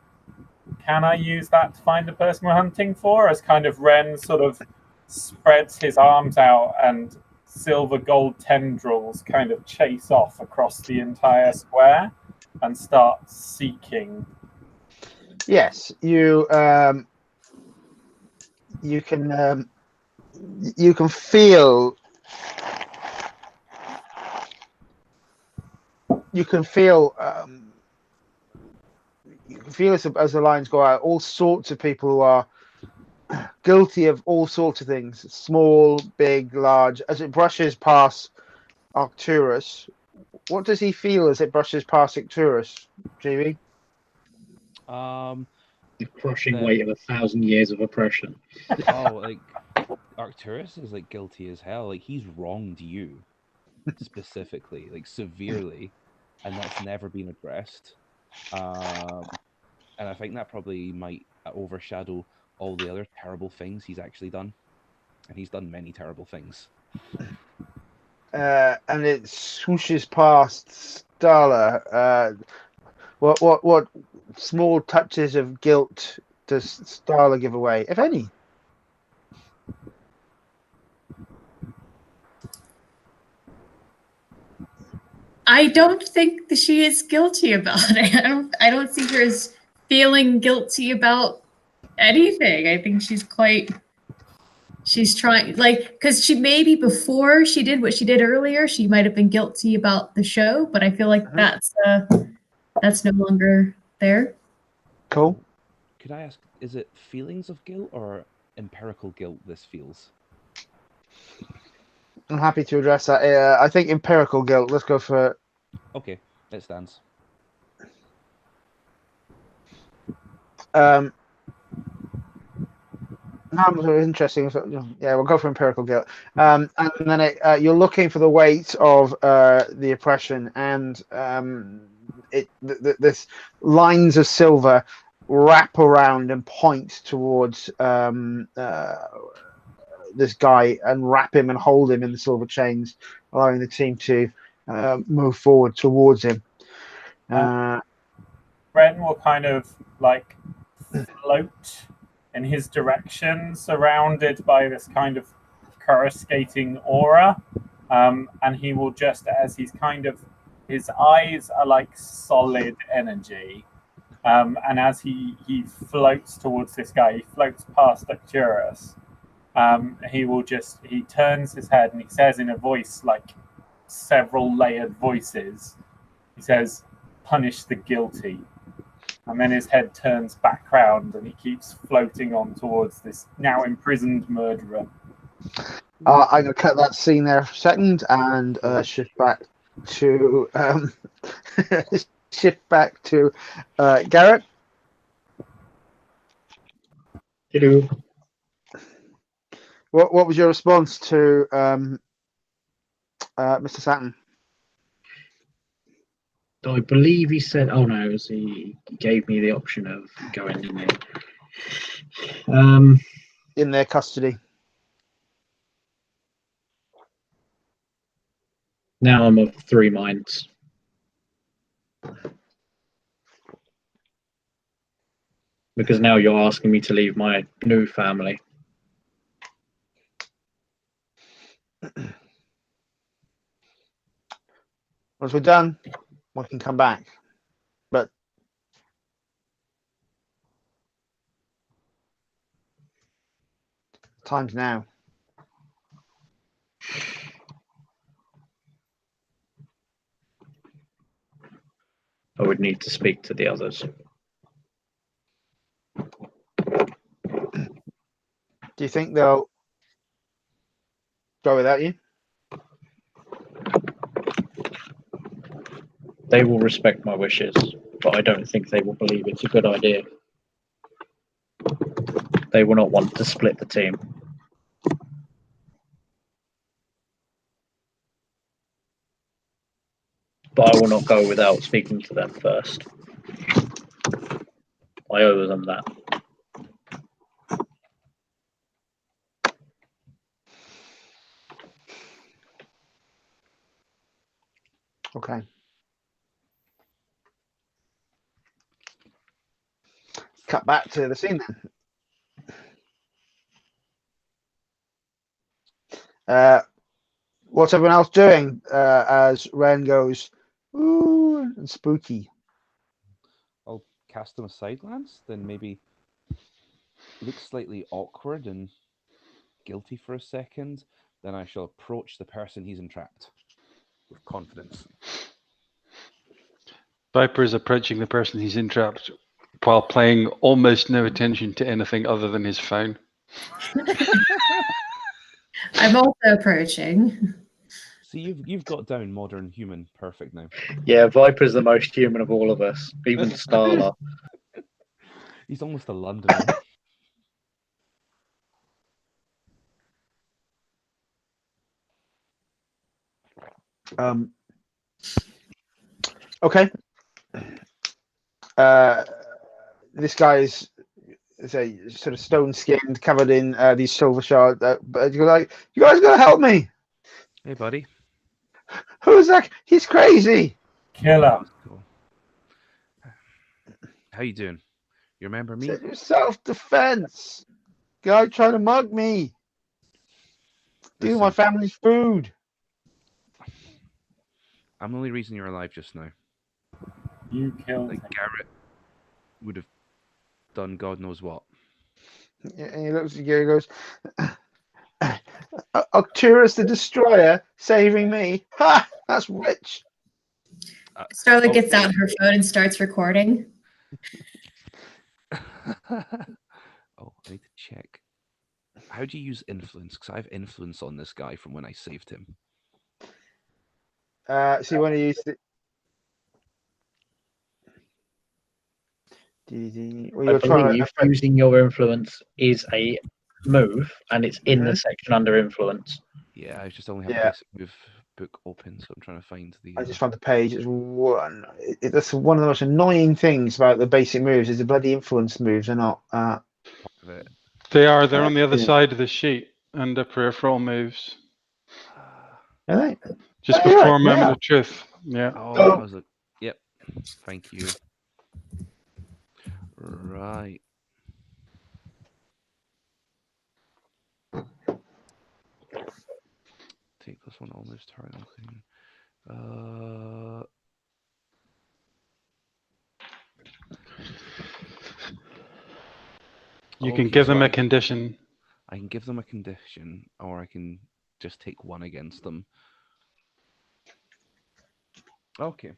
Can I use that to find the person we're hunting for? As kind of Ren sort of spreads his arms out and silver gold tendrils kind of chase off across the entire square and start seeking. Yes, you can feel. You can feel as the lines go out, all sorts of people who are guilty of all sorts of things, small, big, large. As it brushes past Arcturus, what does he feel as it brushes past Arcturus, GB? The crushing The- weight of 1,000 years of oppression. Oh, like Arcturus is like guilty as hell. Like he's wronged you specifically, like severely, and that's never been addressed. And I think that probably might overshadow all the other terrible things he's actually done, and he's done many terrible things. And it swooshes past Starla. What small touches of guilt does Starla give away, if any? I don't think that she is guilty about it. I don't see her as feeling guilty about anything. I think she's trying, like, because she maybe before she did what she did earlier, she might have been guilty about the show, but I feel like that's no longer there. Cool. Could I ask, is it feelings of guilt or empirical guilt this feels? I'm happy to address that. I think empirical guilt. Let's go for. Okay, it stands. No, interesting. Yeah, we'll go for empirical guilt. And then you're looking for the weight of the oppression, and this lines of silver wrap around and point towards this guy and wrap him and hold him in the silver chains, allowing the team to move forward towards him. Ren will kind of like float in his direction, surrounded by this kind of coruscating aura, and he will just, as he's kind of, his eyes are like solid energy, and as he floats towards this guy, he floats past Arcturus. He turns his head and he says in a voice like several layered voices, he says, "Punish the guilty." And then his head turns back round and he keeps floating on towards this now imprisoned murderer. I'm going to cut that scene there for a second and shift back to Garrett. Hello. What was your response to Mr. Saturn? I believe he said, oh no, he gave me the option of going in there. In their custody. Now I'm of three minds. Because now you're asking me to leave my new family. Once we're done, we can come back. But time's now. I would need to speak to the others. Do you think they'll go without you? They will respect my wishes, but I don't think they will believe it's a good idea. They will not want to split the team. But I will not go without speaking to them first. I owe them that. Okay. Cut back to the scene then. What's everyone else doing as Ren goes, ooh, and spooky? I'll cast him a side glance, then maybe look slightly awkward and guilty for a second. Then I shall approach the person he's entrapped with confidence. Viper is approaching the person he's entrapped while paying almost no attention to anything other than his phone. I'm also approaching. See, you've got down modern human perfect now. Yeah, Viper's the most human of all of us, even Starla. He's almost a Londoner. Okay. This guy is a sort of stone skinned, covered in these silver shards. But you're like, you guys gotta help me. Hey, buddy. Who's that? He's crazy. Kill him. Cool. How you doing? You remember me? Self defense. Guy trying to mug me. Steal my Listen, family's food. I'm the only reason you're alive just now. You killed Like him. Garrett would have done God knows what. And he looks at you and goes, Arcturus the Destroyer saving me. Ha! That's rich. Starla gets Okay. out her phone and starts recording. Oh, I need to check. How do you use influence? Because I have influence on this guy from when I saved him. So you want to use the. Well, I you're trying believe to. using your influence is a move, and it's in the section under influence. Yeah, I just only have Yeah. a basic move book open, so I'm trying to find the. I just found the page. It's one. That's one of the most annoying things about the basic moves is the bloody influence moves are not. Part of it. They're on the other Yeah. side of the sheet under peripheral moves. Are they? Just Oh, you're before right, Moment yeah. of Truth. Yeah. Oh, I was like, yep. Thank you. Right. Take this one on this turn. Thing. You can Okay, give so them a I- condition. I can give them a condition, or I can just take one against them. Okay.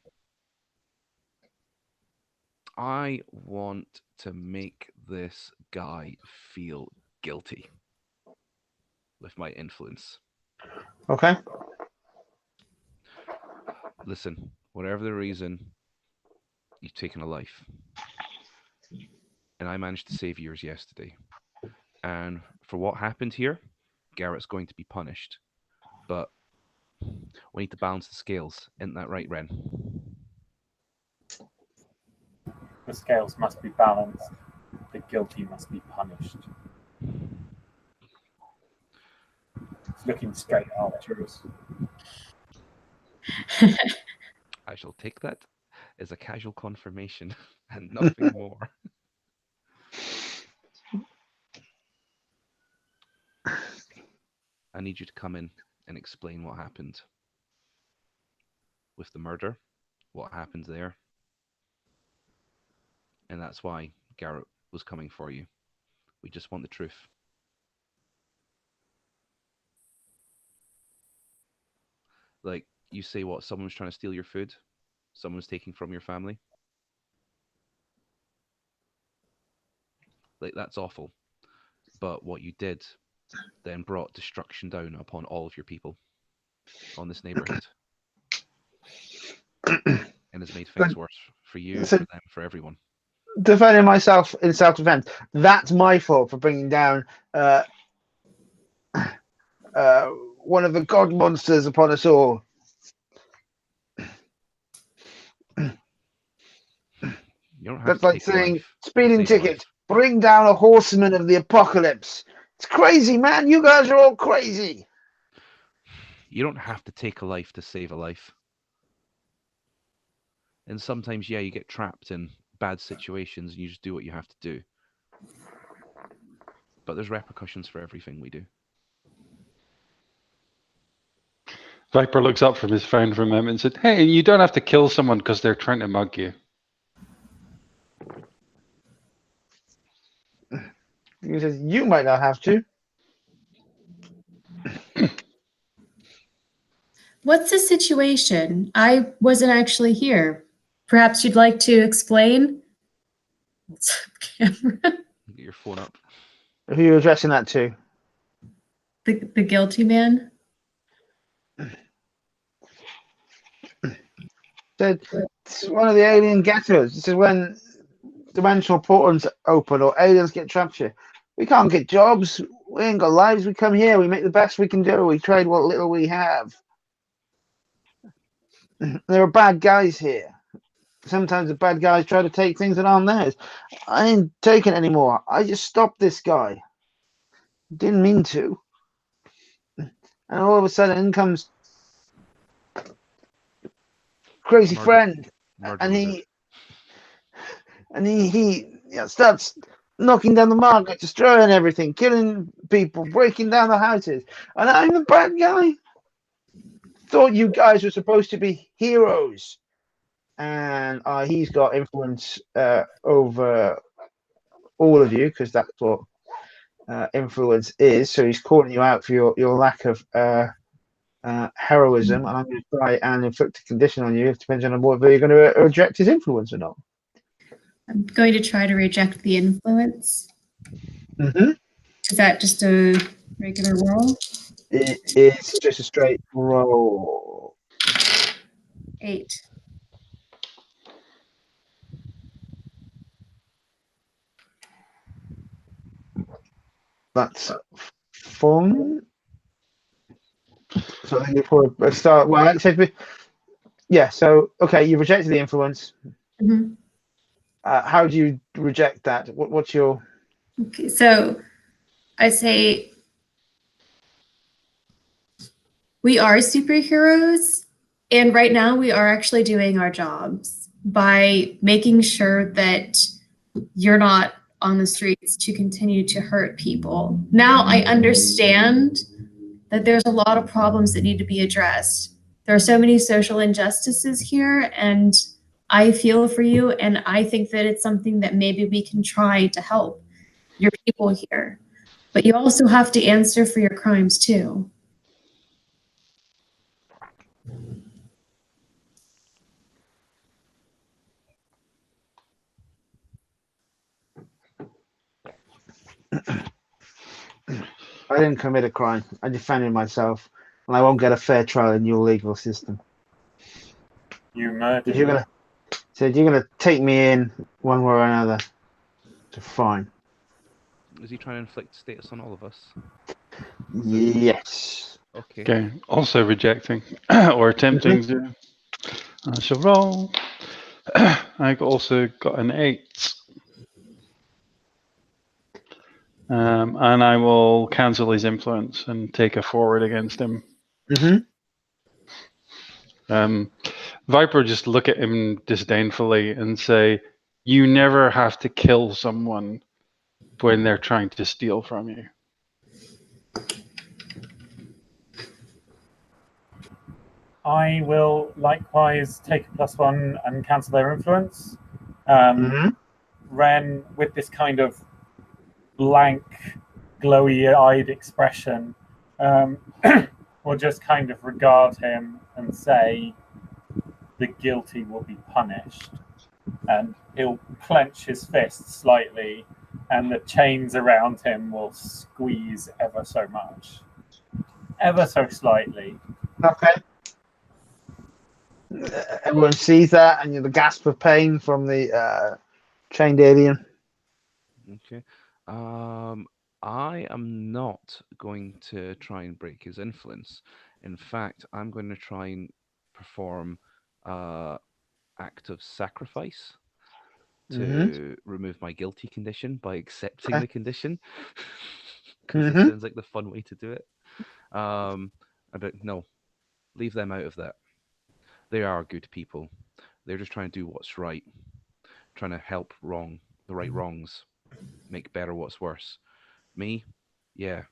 I want to make this guy feel guilty with my influence. Okay. Listen, whatever the reason, you've taken a life. And I managed to save yours yesterday. And for what happened here, Garrett's going to be punished. But we need to balance the scales. Isn't that right, Ren? The scales must be balanced. The guilty must be punished. It's looking straight at Arcturus. I shall take that as a casual confirmation and nothing more. I need you to come in and explain what happened with the murder, what happened there. And that's why Garrett was coming for you. We just want the truth. Like, you say what? Someone was trying to steal your food? Someone was taking from your family? Like, that's awful. But what you did then brought destruction down upon all of your people on this neighborhood. And has made things worse for you, So- for them, for everyone. Defending myself in self-defense. That's my fault for bringing down one of the god monsters upon us all. You don't have That's to like take a saying life to speeding save a ticket. life. Bring down a horseman of the apocalypse. It's crazy, man. You guys are all crazy. You don't have to take a life to save a life. And sometimes, yeah, you get trapped in bad situations and you just do what you have to do. But there's repercussions for everything we do. Viper looks up from his phone for a moment and said, "Hey, you don't have to kill someone because they're trying to mug you." He says, you might not have to. What's the situation? I wasn't actually here. Perhaps you'd like to explain? What's up, camera? Get your phone up. Who are you addressing that to? The guilty man. Said it's one of the alien ghettos. This is when dimensional portals open or aliens get trapped here. We can't get jobs. We ain't got lives. We come here. We make the best we can do. We trade what little we have. There are bad guys here. Sometimes the bad guys try to take things that aren't theirs. I ain't taking it anymore. I just stopped this guy. Didn't mean to. And all of a sudden in comes crazy Murder- friend. Murder And was he starts knocking down the market, destroying everything, killing people, breaking down the houses. And I'm the bad guy. Thought you guys were supposed to be heroes. And he's got influence over all of you because that's what influence is. So he's calling you out for your lack of heroism. And I'm going to try and inflict a condition on you. It depends on whether you're going to reject his influence or not. I'm going to try to reject the influence. Mm-hmm. Is that just a regular roll? It's just a straight roll. 8. That's fun. So I think before I start, well, actually, yeah. So okay, you rejected the influence. Mm-hmm. How do you reject that? What's your? Okay, so I say we are superheroes, and right now we are actually doing our jobs by making sure that you're not on the streets to continue to hurt people. Now I understand that there's a lot of problems that need to be addressed. There are so many social injustices here, and I feel for you, and I think that it's something that maybe we can try to help your people here. But you also have to answer for your crimes too. I didn't commit a crime. I defended myself, and I won't get a fair trial in your legal system. You murdered. You're gonna take me in one way or another. So fine. Is he trying to inflict status on all of us? Yes. Okay. Okay. Also rejecting or attempting to. I shall roll. I also got an 8. And I will cancel his influence and take a forward against him. Mm-hmm. Viper just look at him disdainfully and say, "You never have to kill someone when they're trying to steal from you." I will likewise take a +1 and cancel their influence. Mm-hmm. Ren, with this kind of blank, glowy-eyed expression, will just kind of regard him and say, "The guilty will be punished." And he'll clench his fist slightly, and the chains around him will squeeze ever so much. Ever so slightly. Okay. Everyone sees that, and the gasp of pain from the chained alien. Okay. I am not going to try and break his influence. In fact, I'm going to try and perform act of sacrifice to remove my guilty condition by accepting Okay. the condition. Because it sounds like the fun way to do it. I don't know. Leave them out of that. They are good people. They're just trying to do what's right. Trying to help the right wrongs. Make better what's worse. Me? Yeah.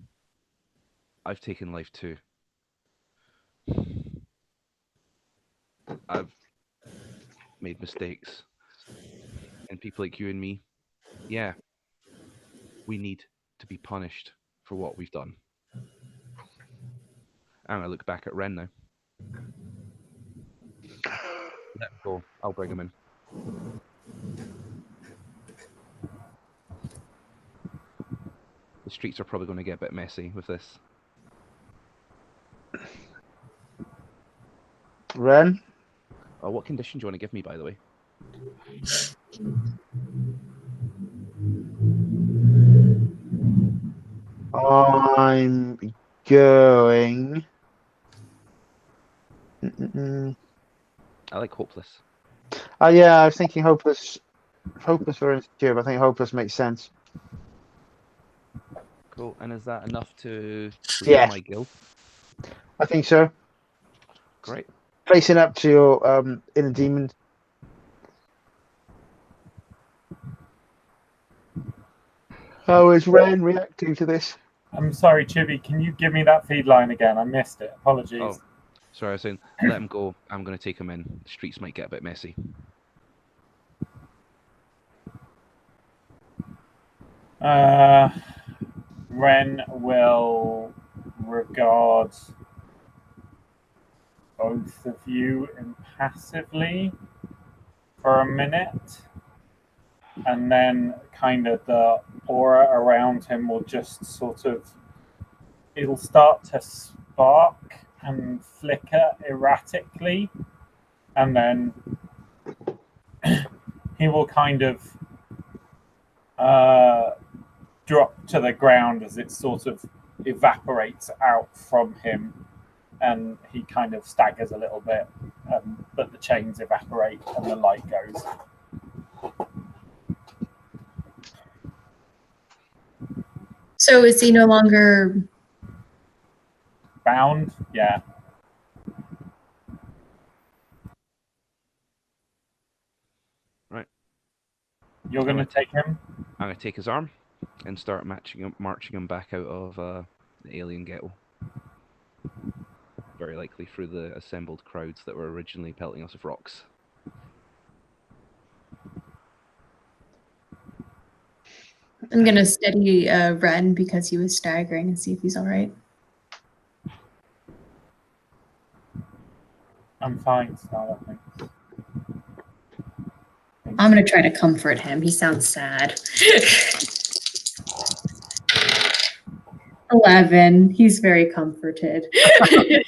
I've taken life too. I've made mistakes. And people like you and me, yeah, we need to be punished for what we've done. And I look back at Ren now. Let go. I'll bring him in. The streets are probably going to get a bit messy with this. Ren? What condition do you want to give me, by the way? I'm going. Mm-mm-mm. I like hopeless. Yeah, I was thinking hopeless or insecure, but I think hopeless makes sense. Cool. And is that enough to clear Yeah. my guild? I think so. Great. Facing up to your inner demon. How is Ren reacting to this? I'm sorry, Chibi. Can you give me that feed line again? I missed it. Apologies. Oh, sorry, I was saying, let him go. I'm going to take him in. The streets might get a bit messy. Ren will regard both of you impassively for a minute, and then kind of the aura around him will just sort of, it'll start to spark and flicker erratically, and then he will kind of drop to the ground as it sort of evaporates out from him, and he kind of staggers a little bit, but the chains evaporate and the light goes. So is he no longer? Bound? Yeah. Right. You're going to take him? I'm going to take his arm and start marching him back out of the alien ghetto. Very likely through the assembled crowds that were originally pelting us with rocks. I'm gonna steady Ren because he was staggering and see if he's all right. I'm fine, Starla, thanks. I'm gonna try to comfort him. He sounds sad. 11. He's very comforted.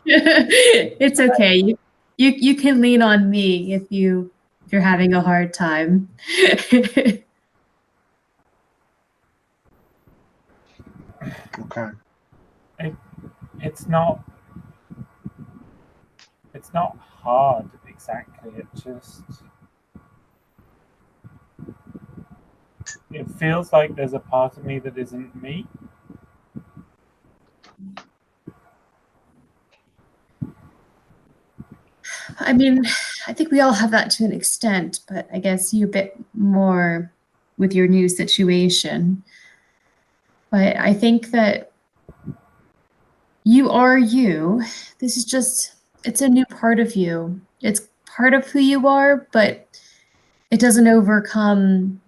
It's okay. You can lean on me if you're having a hard time. Okay. It's not hard exactly. It feels like there's a part of me that isn't me. I mean, I think we all have that to an extent, but I guess you a bit more with your new situation. But I think that you are you. This is just, it's a new part of you. It's part of who you are, but it doesn't overcome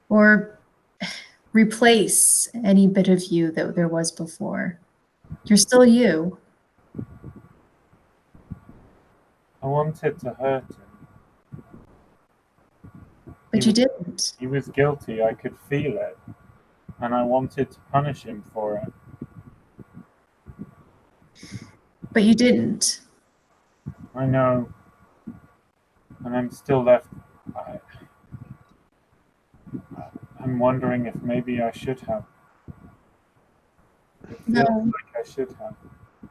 or replace any bit of you that there was before. You're still you. I wanted to hurt him. But you didn't. He was guilty. I could feel it. And I wanted to punish him for it. But you didn't. I know. And I'm still left. I'm wondering if maybe I should have. It feels No. like I should have. I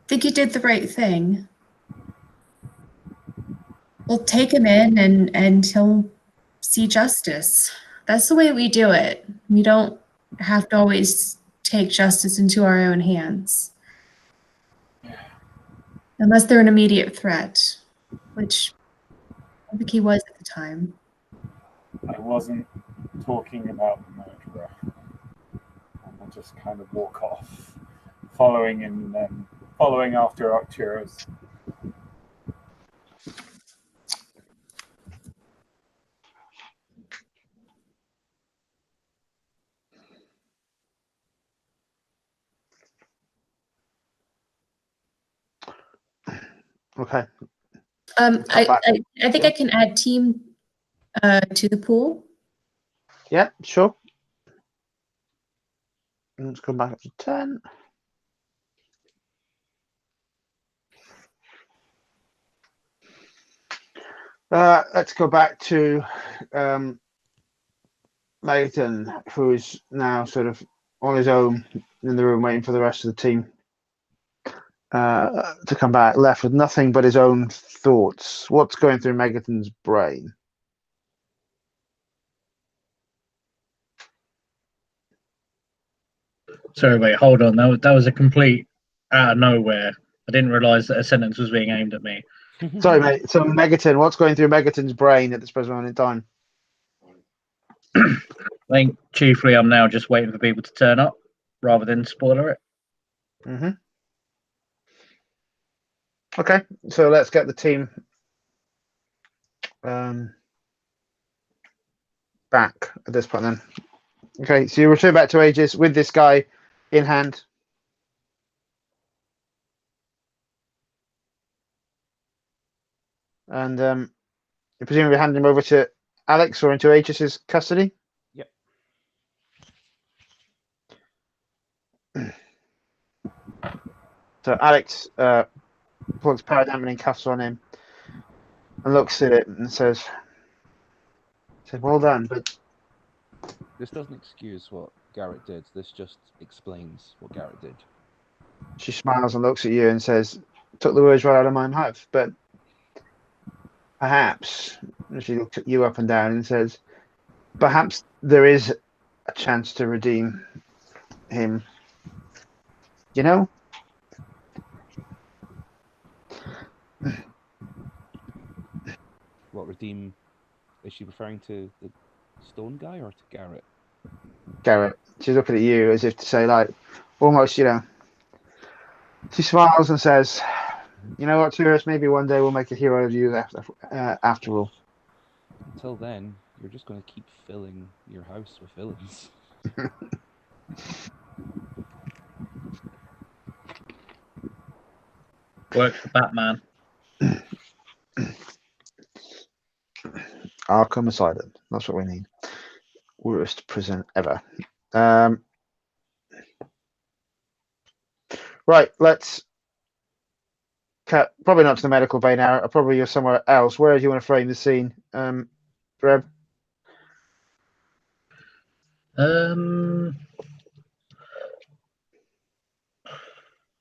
think you did the right thing. We'll take him in and he'll see justice. That's the way we do it. We don't have to always take justice into our own hands. Unless they're an immediate threat, which I think he was at the time. I wasn't talking about the murderer. And I just kind of walk off, following after Arcturus. Okay. I think I can add team to the pool. Yeah, sure. Let's come back up to 10. Let's go back to Leighton, who is now sort of on his own in the room waiting for the rest of the team to come back, left with nothing but his own thoughts. What's going through Megaton's brain? Sorry, wait, hold on. That was a complete out of nowhere. I didn't realise that a sentence was being aimed at me. Sorry, mate. So Megaton, what's going through Megaton's brain at this present moment in time? I think chiefly I'm now just waiting for people to turn up rather than spoiler it. Mm-hmm. Okay, so let's get the team back at this point then. Okay, so you return back to Aegis with this guy in hand. And you presumably hand him over to Alex or into Aegis's custody? Yep. So Alex puts paradamaging cuffs on him and looks at it and says, well done, but This doesn't excuse what Garrett did. This just explains what Garrett did. she smiles and looks at you and says, took the words right out of my mouth, but perhaps, and she looks at you up and down and says, perhaps there is a chance to redeem him. You know? What redeem? Is she referring to the stone guy or to Garrett? Garrett. She's looking at you as if to say, like, almost, you know. She smiles and says, you know what, Tourist, maybe one day we'll make a hero of you after all. Until then, you're just going to keep filling your house with villains. Works for Batman. Arkham Asylum. That's what we need. Worst prison ever. Right, let's cut. Probably not to the medical bay now. Probably you're somewhere else. Where do you want to frame the scene, Breb?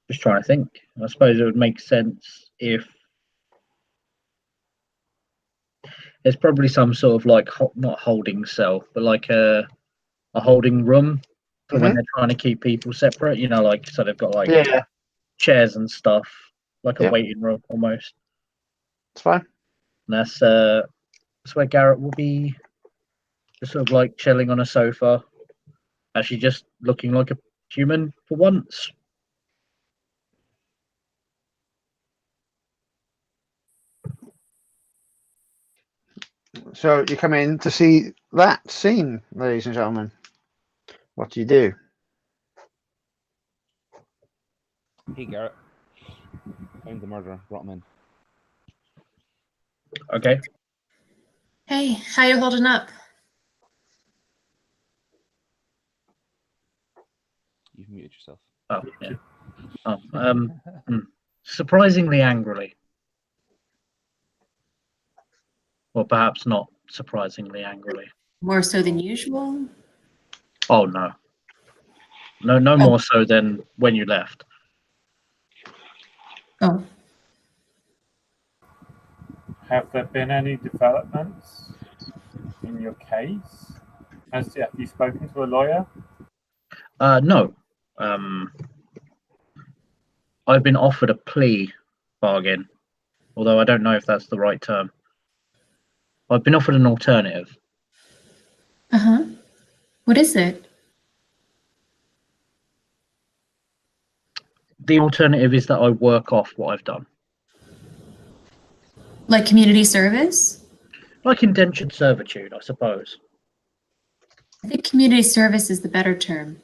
Just trying to think. I suppose it would make sense if there's probably some sort of like not holding cell, but like a holding room for when they're trying to keep people separate. You know, like so they've got like chairs and stuff, like a waiting room almost. It's fine. And that's where Garrett will be, just sort of like chilling on a sofa, actually just looking like a human for once. So you come in to see that scene, ladies and gentlemen. What do you do? Hey, Garrett. Found the murderer. Brought him in. Okay. Hey, how you holding up? You've muted yourself. Oh, yeah. Surprisingly angrily. Or perhaps not surprisingly angrily. More so than usual? Oh, no. No more so than when you left. Oh. Have there been any developments in your case? Have you spoken to a lawyer? No. I've been offered a plea bargain, although I don't know if that's the right term. I've been offered an alternative. Uh-huh. What is it? The alternative is that I work off what I've done. Like community service? Like indentured servitude, I suppose. I think community service is the better term.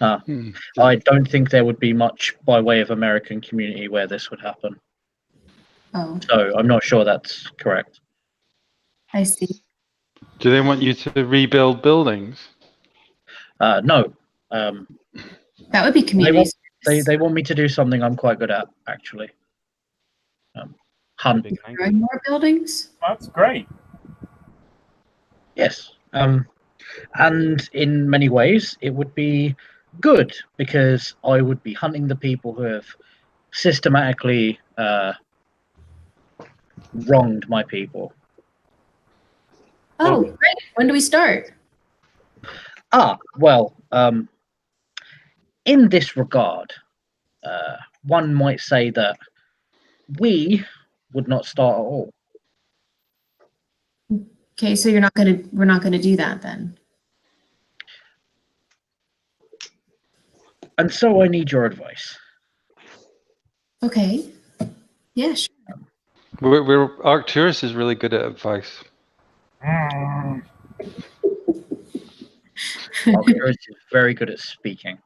I don't think there would be much by way of American community where this would happen. Oh, So I'm not sure that's correct. I see. Do they want you to rebuild buildings? No. That would be community service. They want me to do something I'm quite good at, actually. Hunt. Big night. Growing more buildings. That's great. Yes. And in many ways, it would be good because I would be hunting the people who have systematically wronged my people. Oh, great. When do we start? Well, in this regard, one might say that we would not start at all. Okay, so we're not gonna do that then. And so I need your advice. Okay. Yeah, sure. Arcturus is really good at advice. Arcturus is very good at speaking.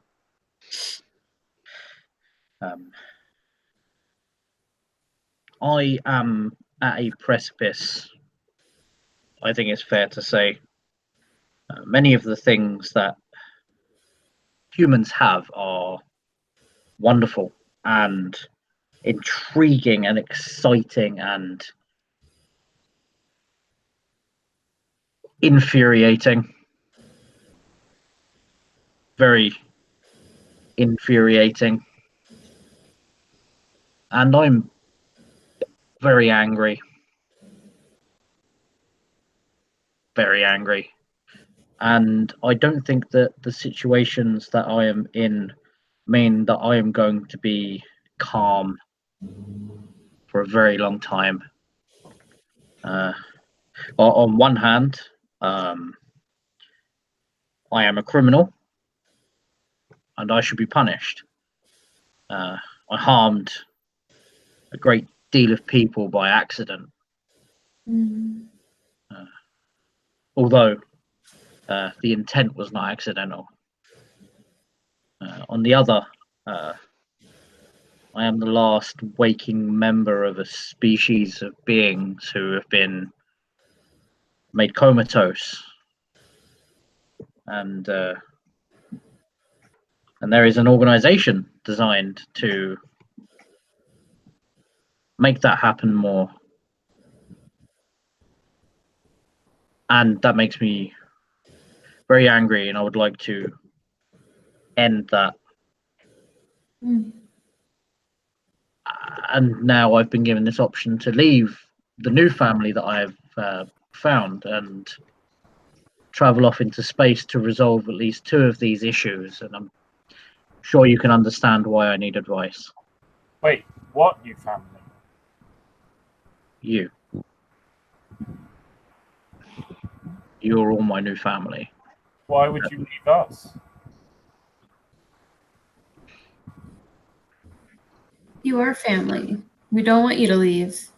I am at a precipice, I think it's fair to say. Many of the things that humans have are wonderful and intriguing and exciting and infuriating. Very infuriating. And I'm very angry. Very angry. And I don't think that the situations that I am in mean that I am going to be calm for a very long time. On one hand, I am a criminal and I should be punished. I harmed a great deal of people by accident. Although the intent was not accidental. On the other, I am the last waking member of a species of beings who have been made comatose. And there is an organization designed to make that happen more. And that makes me very angry, and I would like to end that. And now I've been given this option to leave the new family that I have found and travel off into space to resolve at least two of these issues. And I'm sure you can understand why I need advice. Wait, what new family? You. You're all my new family. Why would you leave us? You are family. We don't want you to leave.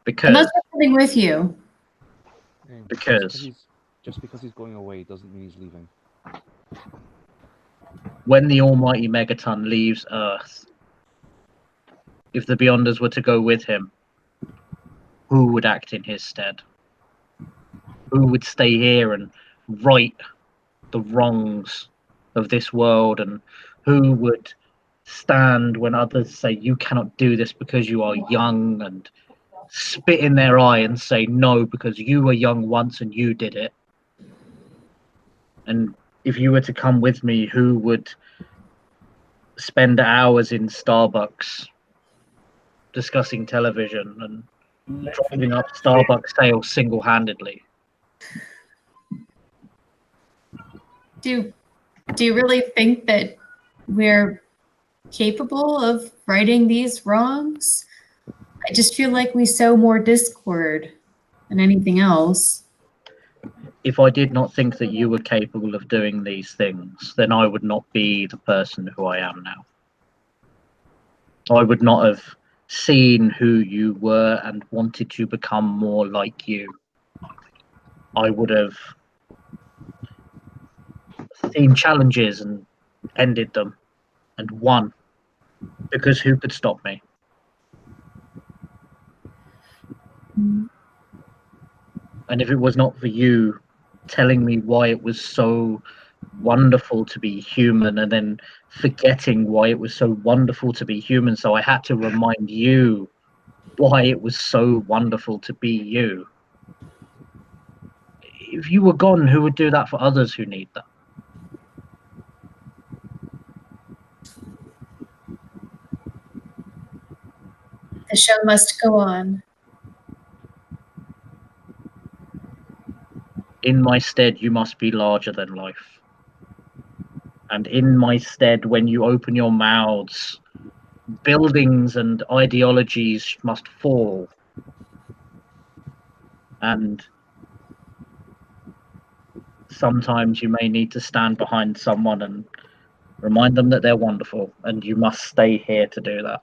Because Unless we're coming with you. Because just because he's going away doesn't mean he's leaving. when the almighty Megaton leaves Earth, if the Beyonders were to go with him, who would act in his stead? Who would stay here and right the wrongs of this world? And who would stand when others say you cannot do this because you are young, and spit in their eye and say no because you were young once and you did it? And if you were to come with me, who would spend hours in Starbucks discussing television and driving up Starbucks sales single-handedly? Do you really think that we're capable of righting these wrongs? I just feel like we sow more discord than anything else. If I did not think that you were capable of doing these things, then I would not be the person who I am now. I would not have seen who you were and wanted to become more like you. I would have seen challenges and ended them and won, because who could stop me? And if it was not for you telling me why it was so wonderful to be human and then forgetting why it was so wonderful to be human. So I had to remind you why it was so wonderful to be you. If you were gone, who would do that for others who need that? The show must go on. In my stead, you must be larger than life. And in my stead, when you open your mouths, buildings and ideologies must fall. And sometimes you may need to stand behind someone and remind them that they're wonderful, and you must stay here to do that.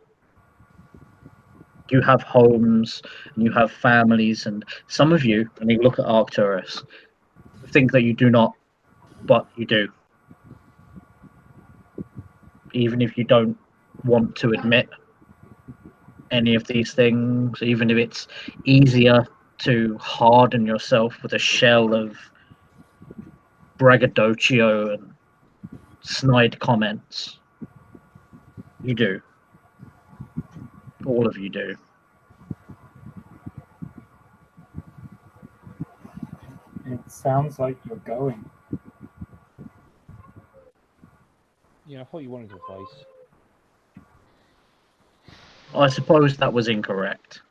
You have homes, and you have families, and some of you, and you look at Arcturus, think that you do not, but you do. Even if you don't want to admit any of these things, even if it's easier to harden yourself with a shell of braggadocio and snide comments, you do. All of you do. It sounds like you're going. Yeah, I thought you wanted advice. I suppose that was incorrect.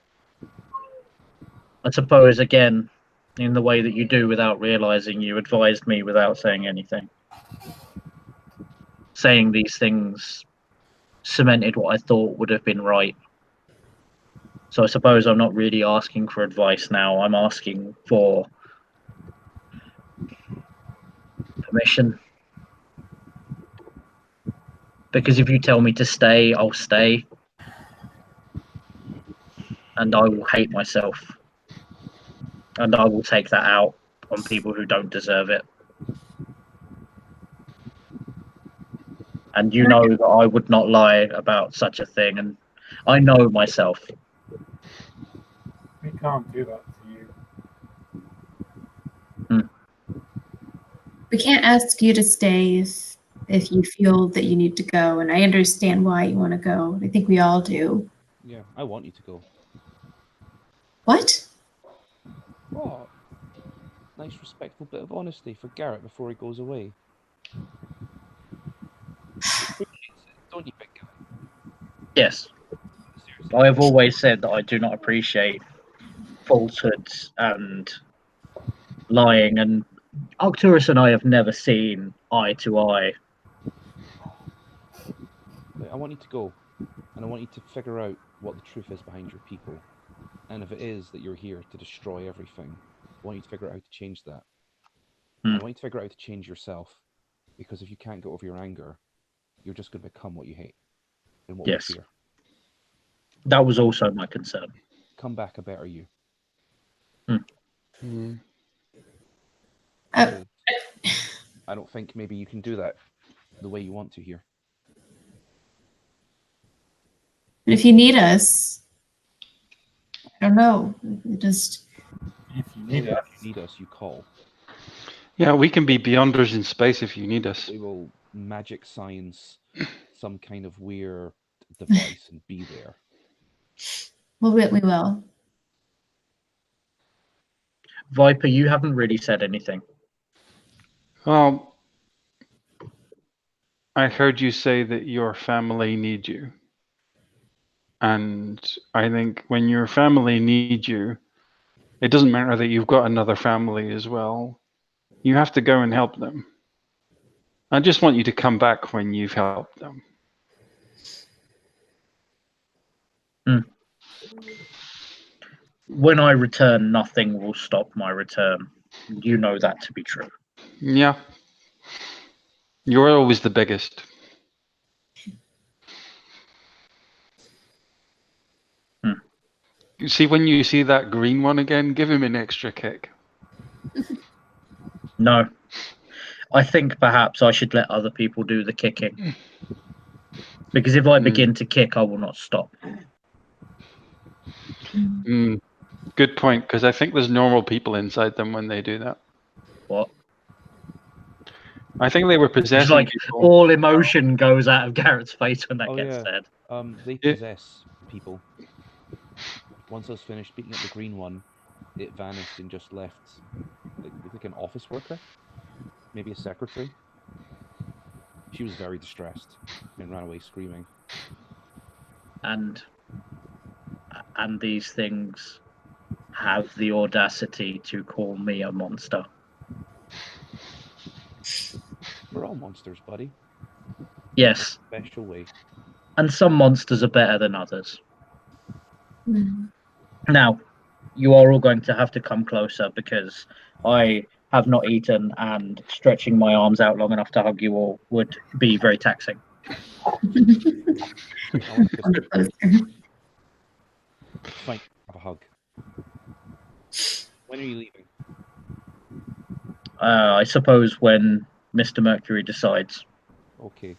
I suppose, again, in the way that you do without realizing, you advised me without saying anything. Saying these things cemented what I thought would have been right. So I suppose I'm not really asking for advice now. I'm asking for permission. Because if you tell me to stay, I'll stay. And I will hate myself. And I will take that out on people who don't deserve it. And you know that I would not lie about such a thing. And I know myself. We can't do that to you. We can't ask you to stay if you feel that you need to go, and I understand why you want to go. I think we all do. Yeah, I want you to go. What? What? Nice, respectful bit of honesty for Garrett before he goes away. Don't you think? Yes. Seriously. I have always said that I do not appreciate falsehoods and lying, and Arcturus and I have never seen eye to eye. I want you to go, and I want you to figure out what the truth is behind your people. And if it is that you're here to destroy everything, I want you to figure out how to change that. I want you to figure out how to change yourself, because if you can't get over your anger, you're just going to become what you hate and what Yes. we fear. That was also my concern. Come back a better you. Uh, I don't think maybe you can do that the way you want to here. And if you need us, I don't know. Just If you need us. If you need us, you call. Yeah, we can be beyonders in space if you need us. We will magic science some kind of weird device and be there. we will. Viper, you haven't really said anything. Well, I heard you say that your family need you. And I think when your family needs you, it doesn't matter that you've got another family as well. You have to go and help them. I just want you to come back when you've helped them. When I return, nothing will stop my return. You know that to be true. Yeah. You're always the biggest. You see, when you see that green one again, give him an extra kick. No. I think perhaps I should let other people do the kicking. Because if I begin to kick, I will not stop. Good point, because I think there's normal people inside them when they do that. What? I think they were It's possessing like people. all emotion goes out of Garrett's face when that Oh, gets yeah. said. They Yeah. possess people. Once I was finished beating up the green one, it vanished and just left like an office worker, maybe a secretary. She was very distressed and ran away screaming. And these things have the audacity to call me a monster. We're all monsters, buddy. Yes, Special way. and some monsters are better than others. Mm. Now, you are all going to have to come closer because I have not eaten, and stretching my arms out long enough to hug you all would be very taxing. I want to On the kiss poster. Fine, have a hug. When are you leaving? I suppose when Mr. Mercury decides. Okay.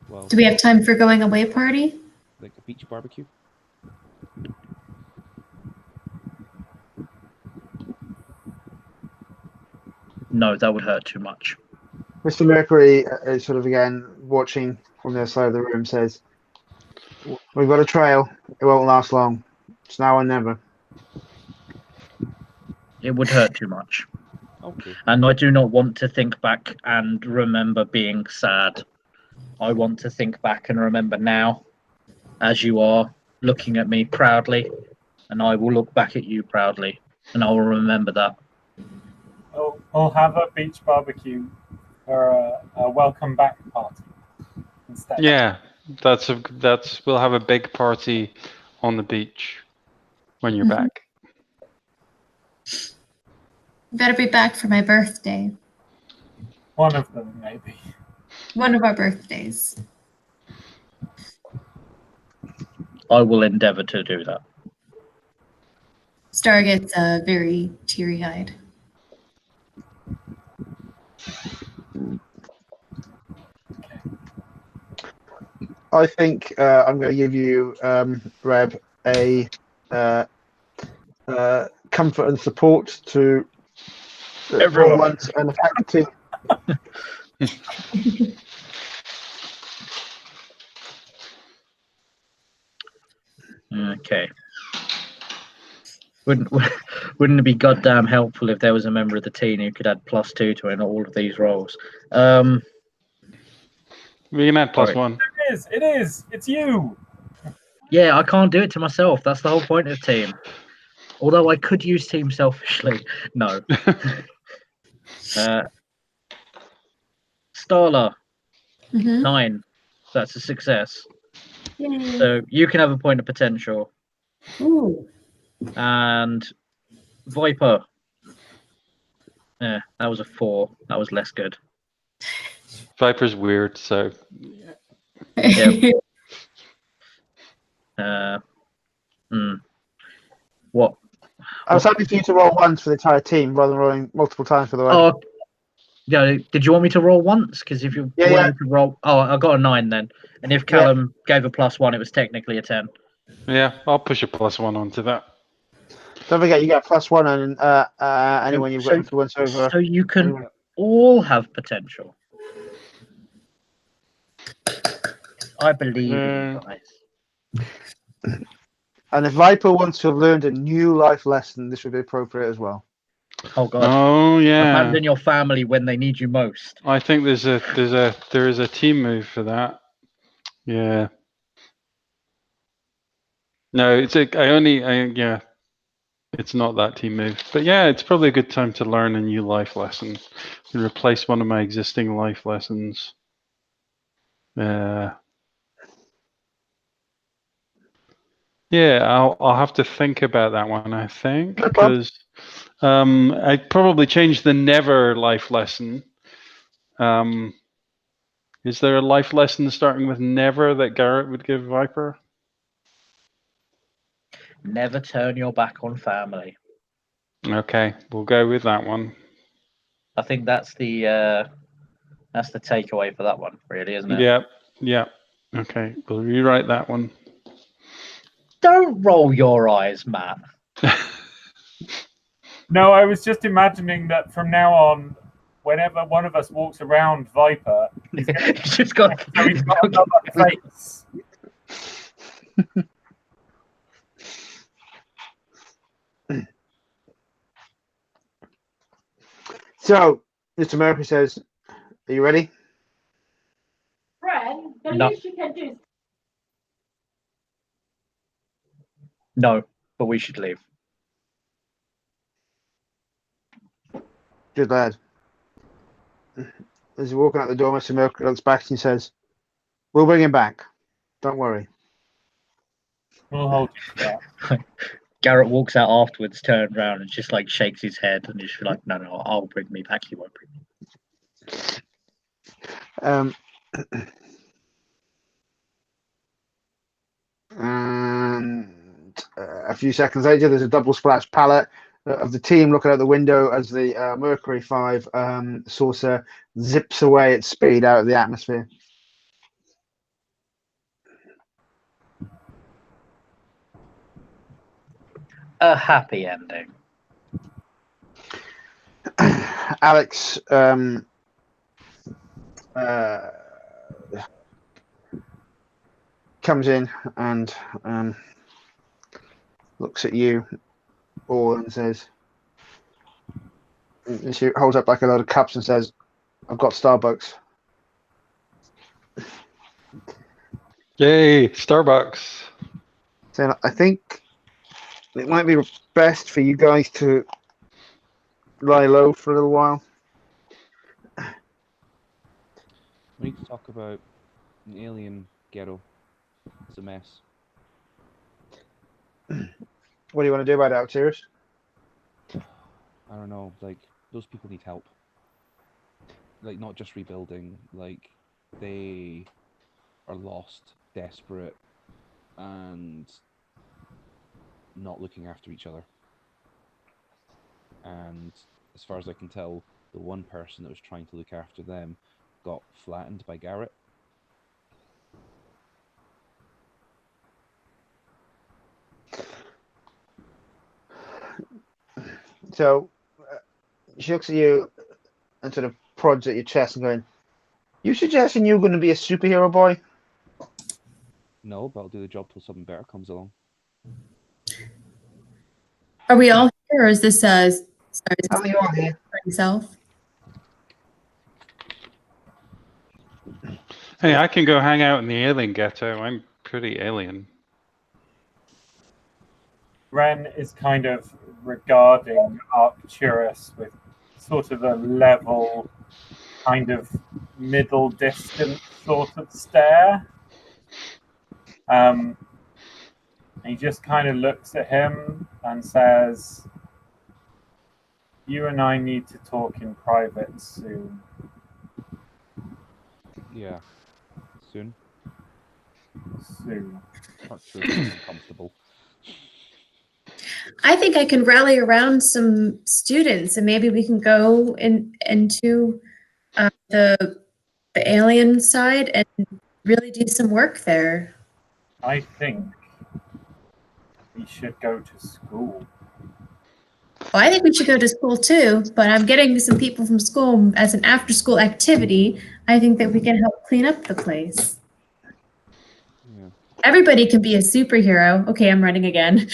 Well, Do we have time for going away party? like a beach barbecue? No, that would hurt too much. Mr. Mercury is sort of again watching from the other side of the room. Says, "We've got a trail. It won't last long. It's now or never." It would hurt too much. Okay. And I do not want to think back and remember being sad. I want to think back and remember now, as you are looking at me proudly, and I will look back at you proudly, and I will remember that. Oh, we'll have a beach barbecue or a welcome back party instead. Yeah, we'll have a big party on the beach when you're Mhm. back. You better be back for my birthday. One of them, maybe. One of our birthdays. I will endeavor to do that. Star gets very teary-eyed. I think I'm going to give you, Reb, a comfort and support to Everyone. roll once and attack the team. Okay. Wouldn't it be goddamn helpful if there was a member of the team who could add +2 to all of these rolls? We can add plus Right. one. It is. It's you. Yeah, I can't do it to myself. That's the whole point of team. Although I could use team selfishly. No. Starla, Mhm. 9. That's a success. Yay. So you can have a point of potential. Ooh. And Viper. Yeah, that was a 4. That was less good. Viper's weird, so What? I was happy for you to roll once for the entire team rather than rolling multiple times for the way. Oh, yeah. Did you want me to roll once? Because if you Yeah, wanted to roll, I got a 9 then. And if Callum gave a +1, it was technically a 10. yeah, I'll push a plus one onto that. Don't forget, you get +1 and anyone you've got So- influence over. So you can anyone. all have potential. I believe in you guys. And if Viper wants to have learned a new life lesson, this would be appropriate as well. Oh god. Oh yeah, Abandon your family when they need you most. I think there is a team move for that. Yeah. No, it's not that team move. But yeah, it's probably a good time to learn a new life lesson and replace one of my existing life lessons. Yeah, I'll have to think about that one, I think, No problem. because I'd probably change the never life lesson. Is there a life lesson starting with never that Garrett would give Viper? Never turn your back on family. Okay, we'll go with that one. I think that's the takeaway for that one, really, isn't it? Yeah. Okay, we'll rewrite that one. Don't roll your eyes, Matt. No, I was just imagining that from now on, whenever one of us walks around Viper, he's going He's just got. to another face. So, Mr. Murphy says, "Are you ready?" Fred, the No. least you can do is No, but we should leave. Good lad. As you're walking out the door, Mr. Murphy looks back and says, "We'll bring him back. Don't worry." We'll hold you to that. Garrett walks out afterwards, turns around, and just like shakes his head, and is like, "No, no, I'll bring me back. You won't bring me." Um, and a few seconds later, there's a double splash palette of the team looking out the window as the Mercury 5 saucer zips away at speed out of the atmosphere. A happy ending. Alex comes in and looks at you all and says, and she holds up like a load of cups and says, "I've got Starbucks." Yay, Starbucks. Saying, "I think it might be best for you guys to lie low for a little while." We need to talk about an alien ghetto. It's a mess. What do you want to do about it, Arcturus? I don't know, like, those people need help. Like, not just rebuilding, like, they are lost, desperate, and not looking after each other. And as far as I can tell, the one person that was trying to look after them got flattened by Garrett. So she looks at you and sort of prods at your chest and going, "You suggesting you're going to be a superhero boy?" No, but I'll do the job till something better comes along. Are we all here, or is this sorry, is How this are you all here? for himself? Hey, I can go hang out in the alien ghetto. I'm pretty alien. Ren is kind of regarding Arcturus with sort of a level, kind of middle distance sort of stare. He just kind of looks at him and says, "You and I need to talk in private soon." Yeah. Soon. Soon. Arcturus is uncomfortable. I think I can rally around some students, and maybe we can go into the alien side and really do some work there. I think we should go to school. Well, I think we should go to school too, but I'm getting some people from school as an after-school activity. I think that we can help clean up the place. Yeah. Everybody can be a superhero. Okay, I'm running again.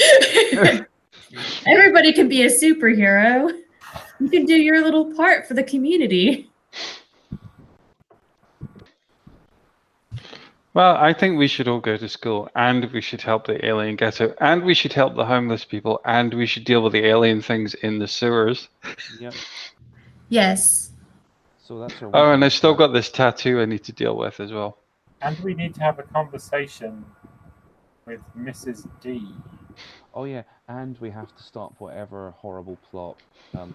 Everybody can be a superhero. You can do your little part for the community. Well, I think we should all go to school, and we should help the alien ghetto, and we should help the homeless people, and we should deal with the alien things in the sewers. Yep. Yes. So that's our Oh, and I weekend still plan. got this tattoo I need to deal with as well. And we need to have a conversation with Mrs. D. Oh yeah, and we have to stop whatever horrible plot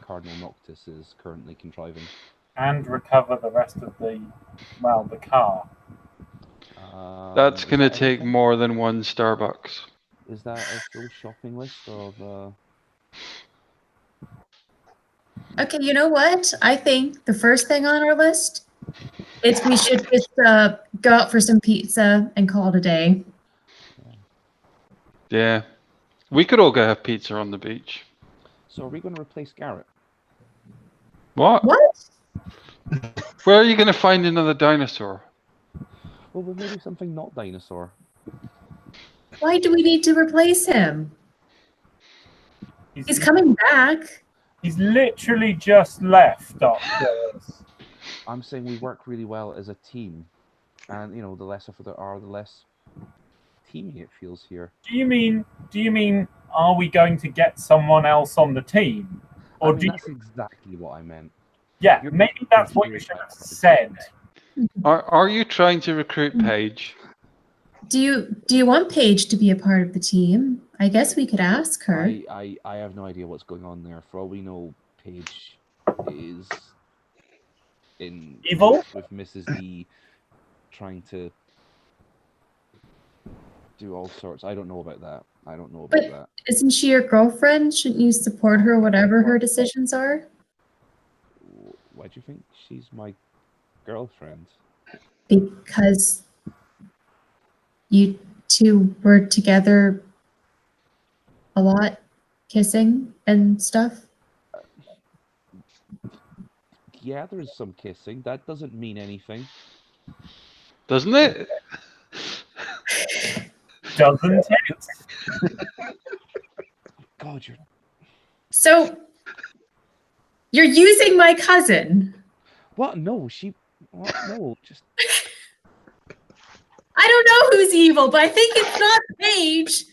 Cardinal Noctis is currently contriving. And recover the rest of the car. That's Is going to that take everything? more than one Starbucks. Is that a full shopping list of? Okay, you know what? I think the first thing on our list is we should just go out for some pizza and call it a day. Yeah. We could all go have pizza on the beach. So are we going to replace Garrett? What? What? Where are you going to find another dinosaur? Well, but maybe something not dinosaur. Why do we need to replace him? He's coming back. He's literally just left, Arcturus. I'm saying we work really well as a team, and the less of there are, the less teamy it feels here. Do you mean are we going to get someone else on the team? Or that's exactly what I meant. Yeah, You're maybe that's what you should have said. Are you trying to recruit Paige? Do you want Paige to be a part of the team? I guess we could ask her. I have no idea what's going on there. For all we know, Paige is in Evil? with Mrs. D, trying to do all sorts. I don't know about that. But isn't she your girlfriend? Shouldn't you support her, whatever her decisions are? Why do you think she's my girlfriend? Because you two were together a lot, kissing and stuff. Yeah, there is some kissing. That doesn't mean anything. Doesn't it? Doesn't it? God, you're... So you're using my cousin. What? No, she... What? No, just... I don't know who's evil, but I think it's not Paige.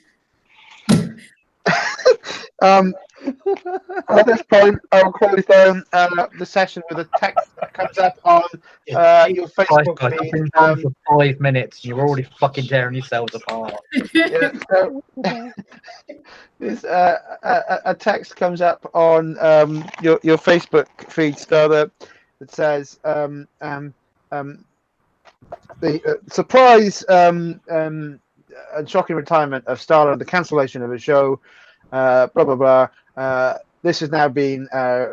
At this point, I'll close down the session with a text that comes up on your Facebook Guys, I've feed. been gone for 5 minutes. You're already fucking tearing yourselves apart. Yeah, so, there's a text comes up on your Facebook feed, Starter, that says the surprise and shocking retirement of Starla, the cancellation of a show, blah blah blah. This has now been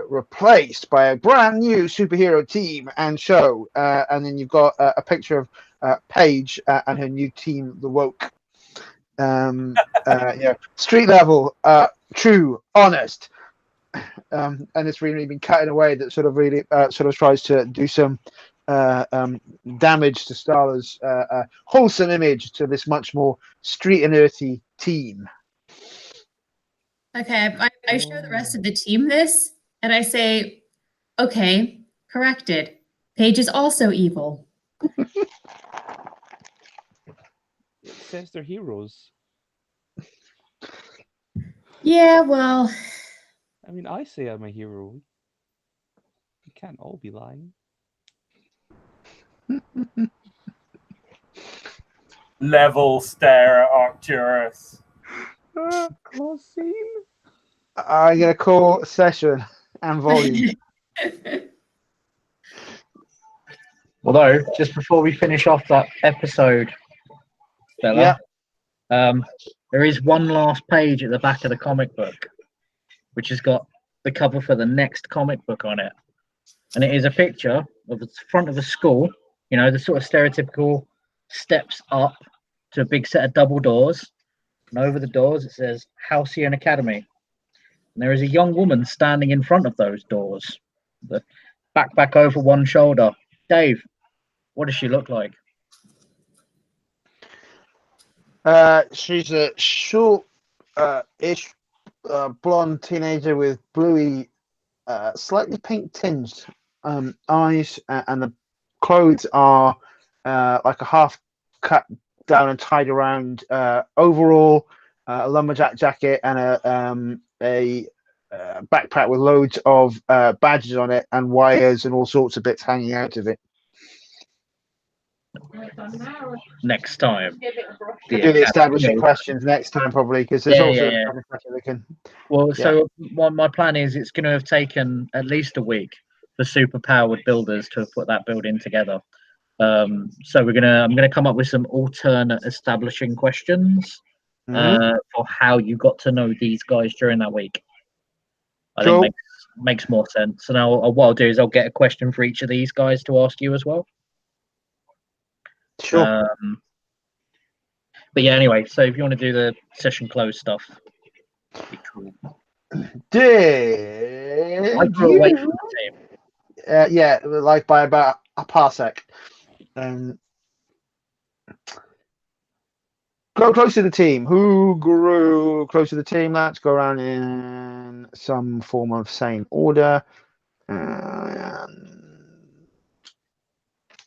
replaced by a brand new superhero team and show, and then you've got a picture of Paige and her new team, the Woke. Street level, true, honest, and it's really been cut in a way that sort of really sort of tries to do some damage to Starla's wholesome image to this much more street and earthy team. Okay, I show the rest of the team this, and I say, okay, corrected. Paige is also evil. It says they're heroes. Yeah, well... I mean, I say I'm a hero. You can't all be lying. Level stare at Arcturus. Close scene. I'm gonna call session and volume. Although, just before we finish off that episode, Bella, there is one last page at the back of the comic book, which has got the cover for the next comic book on it. And it is a picture of the front of a school, you know, the sort of stereotypical steps up to a big set of double doors. And over the doors, it says Halcyon Academy. And there is a young woman standing in front of those doors, the backpack over one shoulder. Dave, what does she look like? She's a short-ish blonde teenager with bluey, slightly pink tinged eyes, and the clothes are like a half cut down and tied around overall, a lumberjack jacket, and a backpack with loads of badges on it and wires and all sorts of bits hanging out of it. Next time. We'll do the establishing questions next time, probably, because there's also a couple of questions that can. Well, so my plan is it's going to have taken at least a week for superpowered builders to have put that building together. So I'm gonna come up with some alternate establishing questions for how you got to know these guys during that week. I think makes more sense. And what I'll do is I'll get a question for each of these guys to ask you as well. Sure. But yeah, anyway, so if you want to do the session close stuff, be cool. Did I grew away from the team. Yeah, like by about a parsec. Grow close to the team. Who grew close to the team? Let's go around in some form of same order.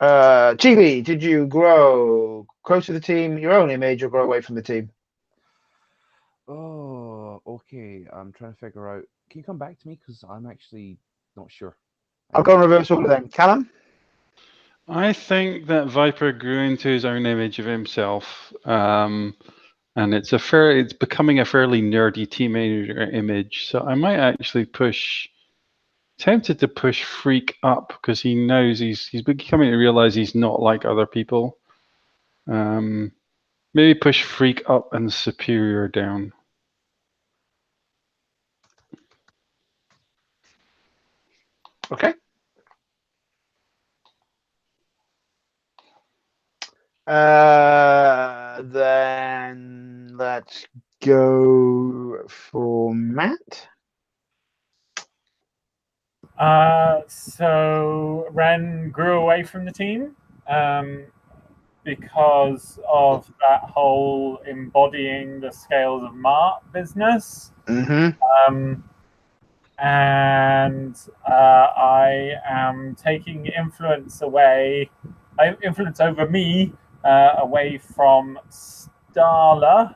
GB, did you grow close to the team, your own image, or grow away from the team? Oh, okay. I'm trying to figure out. Can you come back to me? Because I'm actually not sure. I'll go in reverse order then. Callum? I think that Viper grew into his own image of himself, and it's becoming a fairly nerdy teenager image. So I might actually tempted to push Freak up because he knows he's becoming to realize he's not like other people. Maybe push Freak up and Superior down. Okay. Then let's go for Matt. So Ren grew away from the team because of that whole embodying the scales of Mart business. Mm-hmm. And I am taking influence over me away from Starla,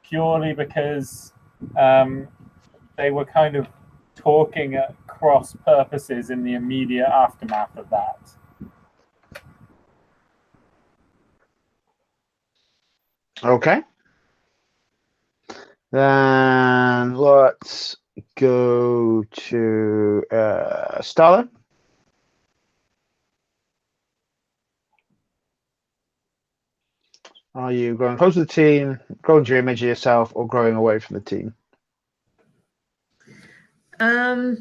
purely because they were kind of talking at cross purposes in the immediate aftermath of that. Okay. Then let's go to Starla. Are you growing close to the team, growing to your image of yourself, or growing away from the team? I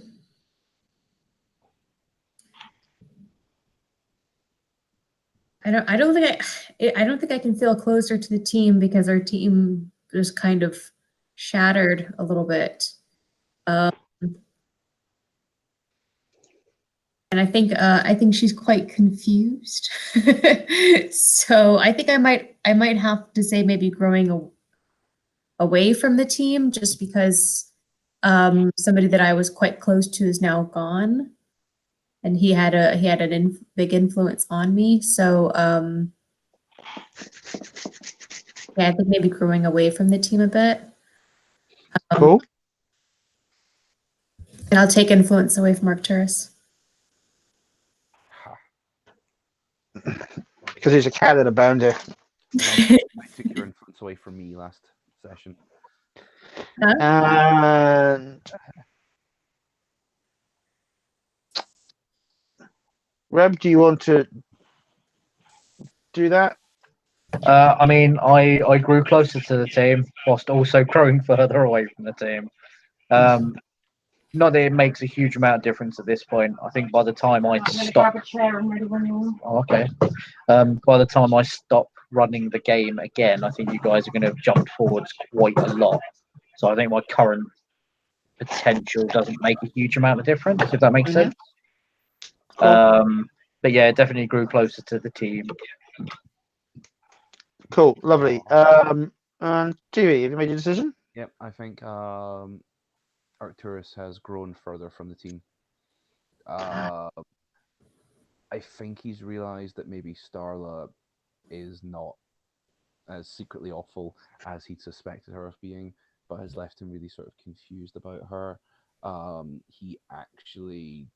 don't think I can feel closer to the team because our team is kind of shattered a little bit. And I think she's quite confused. So I think I might have to say maybe growing away from the team just because somebody that I was quite close to is now gone, and he had a big influence on me. So yeah, I think maybe growing away from the team a bit. Cool. And I'll take influence away from Arcturus. Because he's a cat and a bounder. I took your influence away from me last session. And Reb, do you want to do that? I mean, I grew closer to the team whilst also growing further away from the team. Not that it makes a huge amount of difference at this point. I think by the time I stop, okay. By the time I stop running the game again, I think you guys are going to have jumped forwards quite a lot. So I think my current potential doesn't make a huge amount of difference, if that makes sense. Cool. But yeah, it definitely grew closer to the team. Cool, lovely. And TV, have you made your decision? Yep, I think Arcturus has grown further from the team. I think he's realised that maybe Starla is not as secretly awful as he'd suspected her of being, but has left him really sort of confused about her. He actually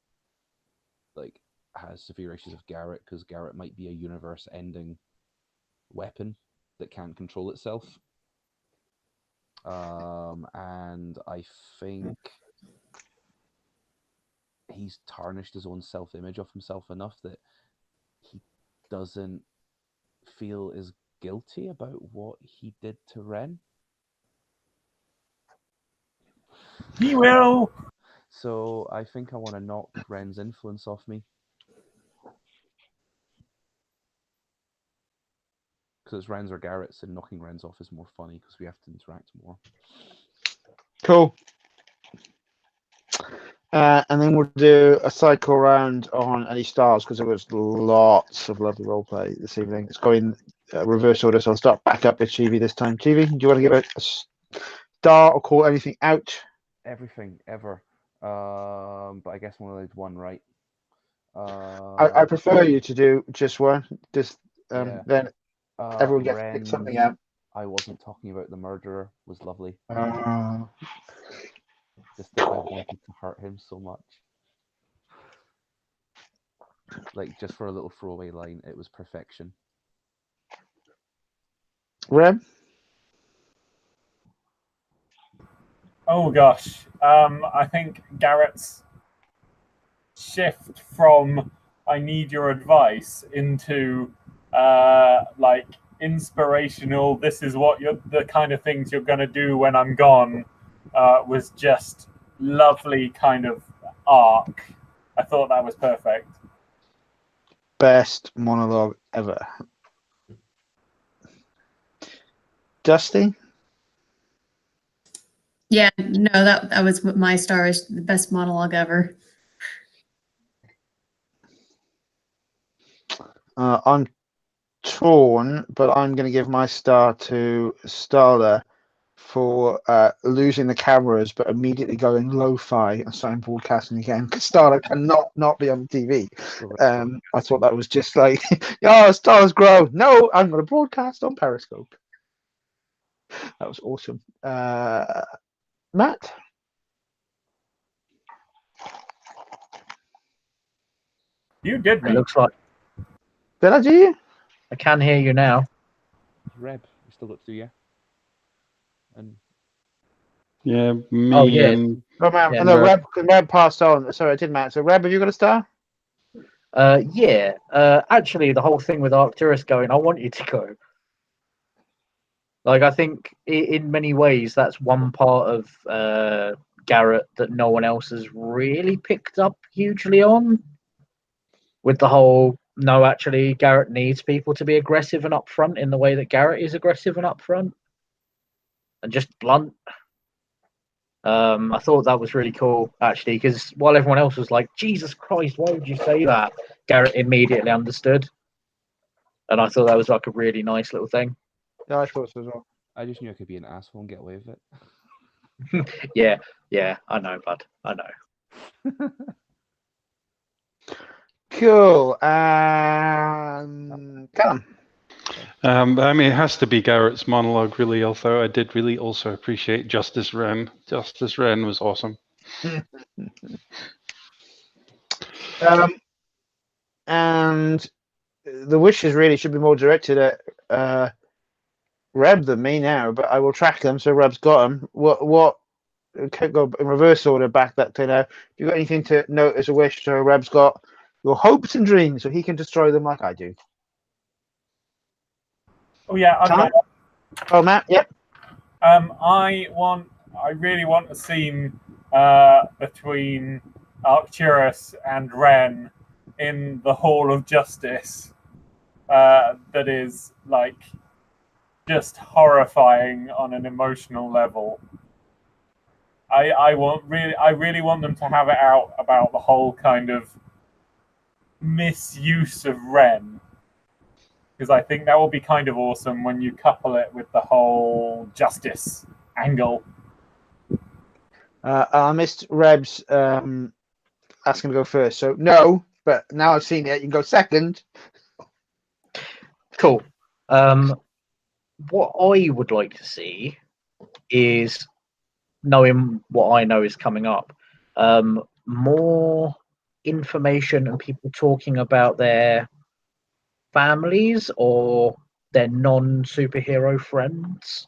has severe issues of Garrett because Garrett might be a universe-ending weapon that can't control itself. And I think he's tarnished his own self-image of himself enough that he doesn't feel as guilty about what he did to Ren. He will. So I think I want to knock Ren's influence off me. Because it's Ren's or Garrett's, and knocking Ren's off is more funny because we have to interact more. Cool. And then we'll do a cycle round on any stars because there was lots of lovely role play this evening. It's going reverse order, so I'll start back up with Chibi this time. Chibi, do you want to give a star or call anything out? Everything ever. But I guess I'm only allowed one, right? I prefer you to do just one. Just Yeah. then everyone gets to Ren, pick something out. I wasn't talking about the murderer was lovely. Just that I wanted to hurt him so much. Like, just for a little throwaway line, it was perfection. Rem? Oh gosh, I think Garrett's shift from "I need your advice" into like inspirational. This is what the kind of things you're gonna do when I'm gone. Was just lovely kind of arc. I thought that was perfect. Best monologue ever. Dusty? Yeah, no, that was what my star is, the best monologue ever. I'm torn, but I'm going to give my star to Starla for losing the cameras, but immediately going lo-fi and starting broadcasting again. Because Starla cannot not be on TV. I thought that was just like, oh, stars grow. No, I'm going to broadcast on Periscope. That was awesome. Matt? You did It me. looks like Did I do you? I can hear you now. Reb, you still got to do, yeah? And Yeah, me Oh, yeah. and Oh, man. Yeah, no, Reb. Reb passed on. Sorry, I did, Matt. So, Reb, have you got a star? Yeah. Actually, the whole thing with Arcturus going, I want you to go. Like, I think in many ways that's one part of Garrett that no one else has really picked up hugely on. With the whole, no, actually, Garrett needs people to be aggressive and upfront in the way that Garrett is aggressive and upfront, and just blunt. I thought that was really cool, actually, because while everyone else was like, Jesus Christ, why would you say that? Garrett immediately understood. And I thought that was like a really nice little thing. Yeah, I thought so as well. I just knew I could be an asshole and get away with it. Yeah, I know, bud. I know. Cool. Callum. I mean, it has to be Garrett's monologue, really. Although I did really also appreciate Justice Wren. Justice Wren was awesome. And the wishes really should be more directed at Reb than me now, but I will track them. So Reb's got them. What? Can't go in reverse order back that to now. Have you got anything to note as a wish? So Reb's got your hopes and dreams, so he can destroy them like I do. Oh yeah, I've got. Oh, Matt. Yep. I really want a scene between Arcturus and Ren in the Hall of Justice that is like just horrifying on an emotional level. I really want them to have it out about the whole kind of misuse of Ren. Because I think that will be kind of awesome when you couple it with the whole justice angle. I missed Reb's asking to go first. So no, but now I've seen it, you can go second. Cool. What I would like to see is, knowing what I know is coming up, more information and people talking about their families or their non-superhero friends.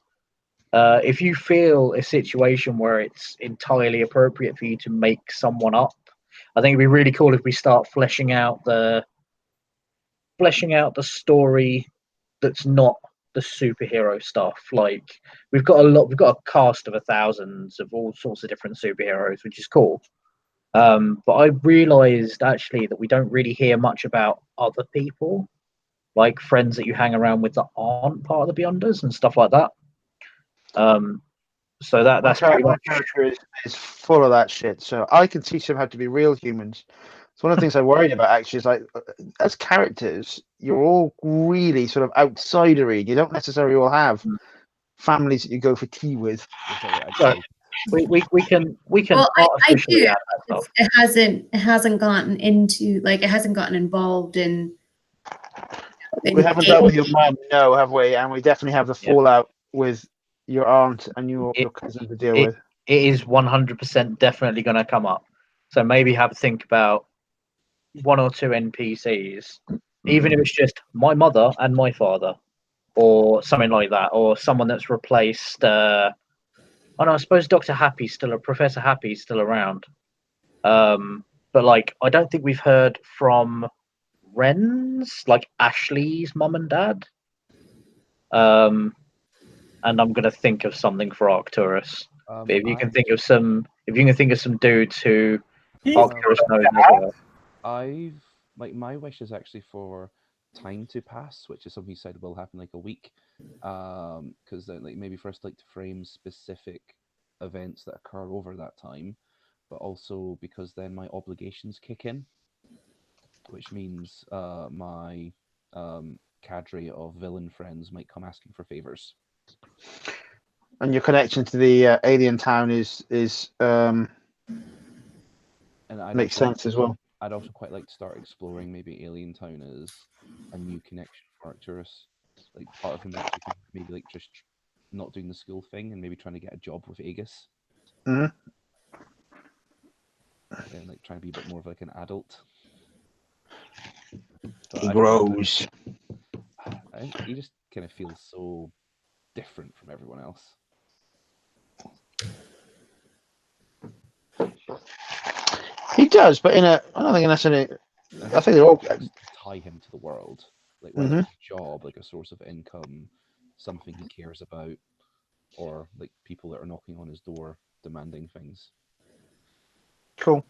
If you feel a situation where it's entirely appropriate for you to make someone up, I think it'd be really cool if we start fleshing out the story that's not the superhero stuff. Like, we've got a cast of thousands of all sorts of different superheroes, which is cool. But I realized actually that we don't really hear much about other people, like friends that you hang around with that aren't part of the Beyonders and stuff like that. So that's pretty My much. character is full of that shit, so I can teach them how to be real humans. It's one of the things I worried about actually. Is like, as characters, you're all really sort of outsidery. You don't necessarily all have families that you go for tea with. Right. We can Well, I artificially do. add that stuff. It hasn't gotten into like it hasn't gotten involved in. We haven't dealt with your mum, no, have we? And we definitely have the fallout with your aunt and your cousin to deal with. It is 100% definitely going to come up. So maybe have a think about 1 or 2 NPCs, even if it's just my mother and my father, or something like that, or someone that's replaced. Oh no, I suppose Dr. Happy's still, Professor Happy's still around. But like, I don't think we've heard from Ren's, like Ashley's mum and dad. And I'm gonna think of something for Arcturus. But if you can think of some dudes who Arcturus knows as well. I've my wish is actually for time to pass, which is something you said will happen like a week, because then like maybe first like to frame specific events that occur over that time, but also because then my obligations kick in, which means my cadre of villain friends might come asking for favors. And your connection to the alien town is and makes sense as well. I'd also quite like to start exploring maybe Alien Town as a new connection for Arcturus. Like part of him actually maybe like just not doing the school thing and maybe trying to get a job with Aegis. Mm-hmm. And like trying to be a bit more of like an adult. He grows. He just kind of feels so different from everyone else. He does, but I don't think necessarily. I think they're all tie him to the world, like whether it's a job, like a source of income, something he cares about, or like people that are knocking on his door demanding things. Cool.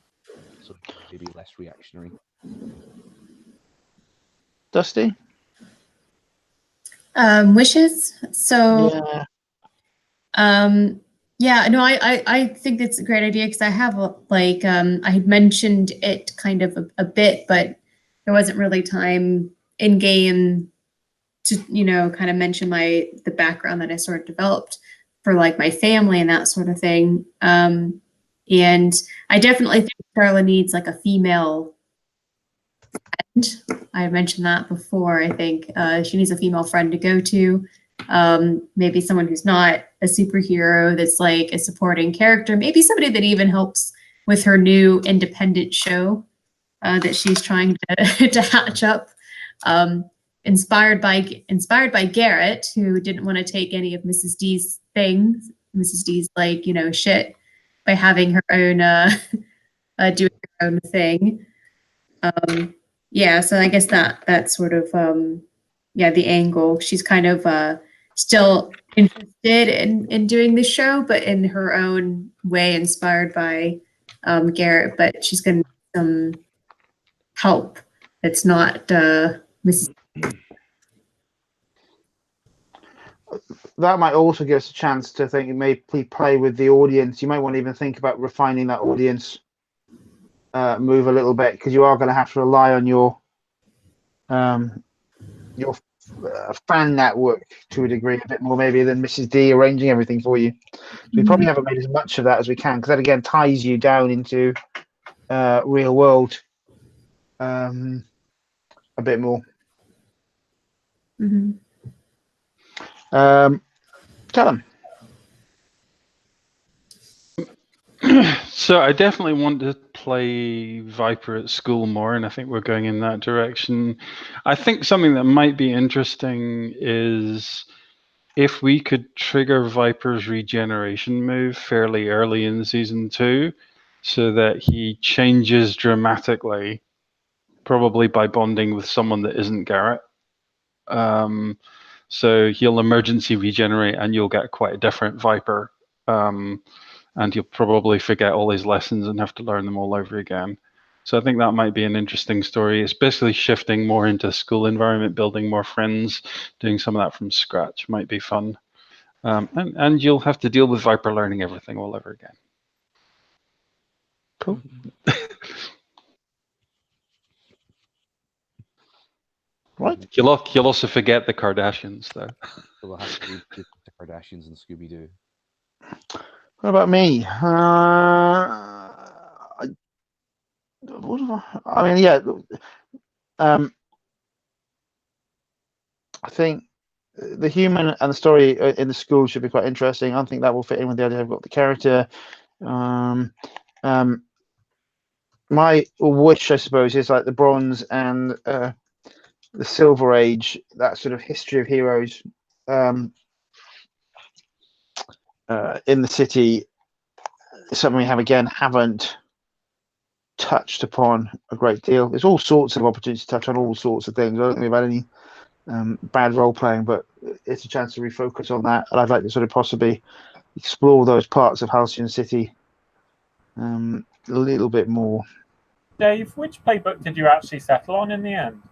So maybe less reactionary. Dusty? Wishes. So Yeah. Yeah, no, I think it's a great idea because I have like I had mentioned it kind of a bit, but there wasn't really time in game to kind of mention the background that I sort of developed for like my family and that sort of thing. And I definitely think Starla needs like a female friend. I mentioned that before. I think she needs a female friend to go to. Maybe someone who's not a superhero, that's like a supporting character, maybe somebody that even helps with her new independent show that she's trying to hatch up. Inspired by Garrett, who didn't want to take any of Mrs. D's things, Mrs. D's like shit, by having her own doing her own thing. Yeah, so I guess that's sort of the angle. She's kind of still interested in doing the show, but in her own way, inspired by Garrett. But she's going to need some help. It's not Mrs. That might also give us a chance to think. Maybe play with the audience. You might want to even think about refining that audience move a little bit, because you are going to have to rely on your fan network to a degree, a bit more maybe than Mrs. D arranging everything for you. So we probably haven't made as much of that as we can, because that again ties you down into real world a bit more. Mm-hmm. Tell them. So I definitely want to play Viper at school more, and I think we're going in that direction. I think something that might be interesting is if we could trigger Viper's regeneration move fairly early in season 2, so that he changes dramatically, probably by bonding with someone that isn't Garrett. So he'll emergency regenerate, and you'll get quite a different Viper. And you'll probably forget all his lessons and have to learn them all over again. So I think that might be an interesting story. It's basically shifting more into school environment, building more friends, doing some of that from scratch might be fun. And you'll have to deal with Viper learning everything all over again. Cool. Right. You'll also forget the Kardashians, though. So we'll have to read the Kardashians and Scooby Doo. What about me? What have I mean, yeah. I think the human and the story in the school should be quite interesting. I think that will fit in with the idea I've got the character. My wish, I suppose, is like the Bronze and the Silver Age, that sort of history of heroes in the city. Something we haven't touched upon a great deal. There's all sorts of opportunities to touch on all sorts of things. I don't think we've had any bad role playing, but it's a chance to refocus on that. And I'd like to sort of possibly explore those parts of Halcyon City a little bit more. Dave, which playbook did you actually settle on in the end?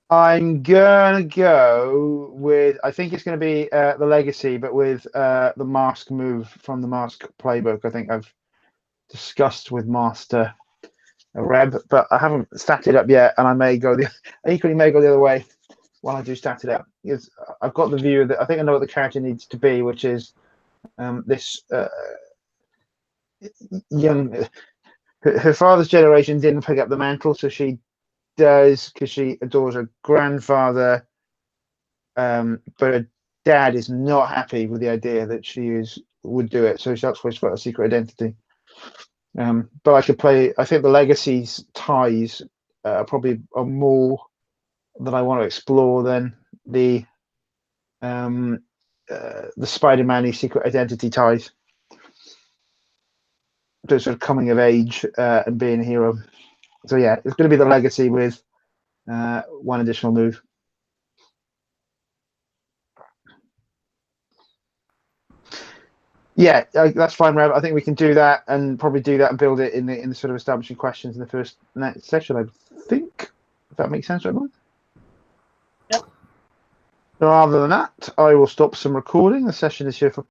I'm gonna go with, I think it's going to be the Legacy, but with the Mask move from the Mask playbook. I think I've discussed with Master Reb, but I haven't statted it up yet, and I may go the other way while I do stat it up. Because I've got the view that I think I know what the character needs to be, which is this young. Her father's generation didn't pick up the mantle, so she does because she adores her grandfather. But her dad is not happy with the idea that she would do it, so that's why she's got a secret identity. But I could play. I think the Legacy's ties probably are more that I want to explore than the Spider-Man secret identity ties. So sort of coming of age and being a hero. So yeah, it's going to be the Legacy with one additional move. Yeah, that's fine, Rev. I think we can do that and probably do that and build it in the sort of establishing questions in the next session. I think, if that makes sense, everyone. Yep. So other than that, I will stop some recording. The session is here for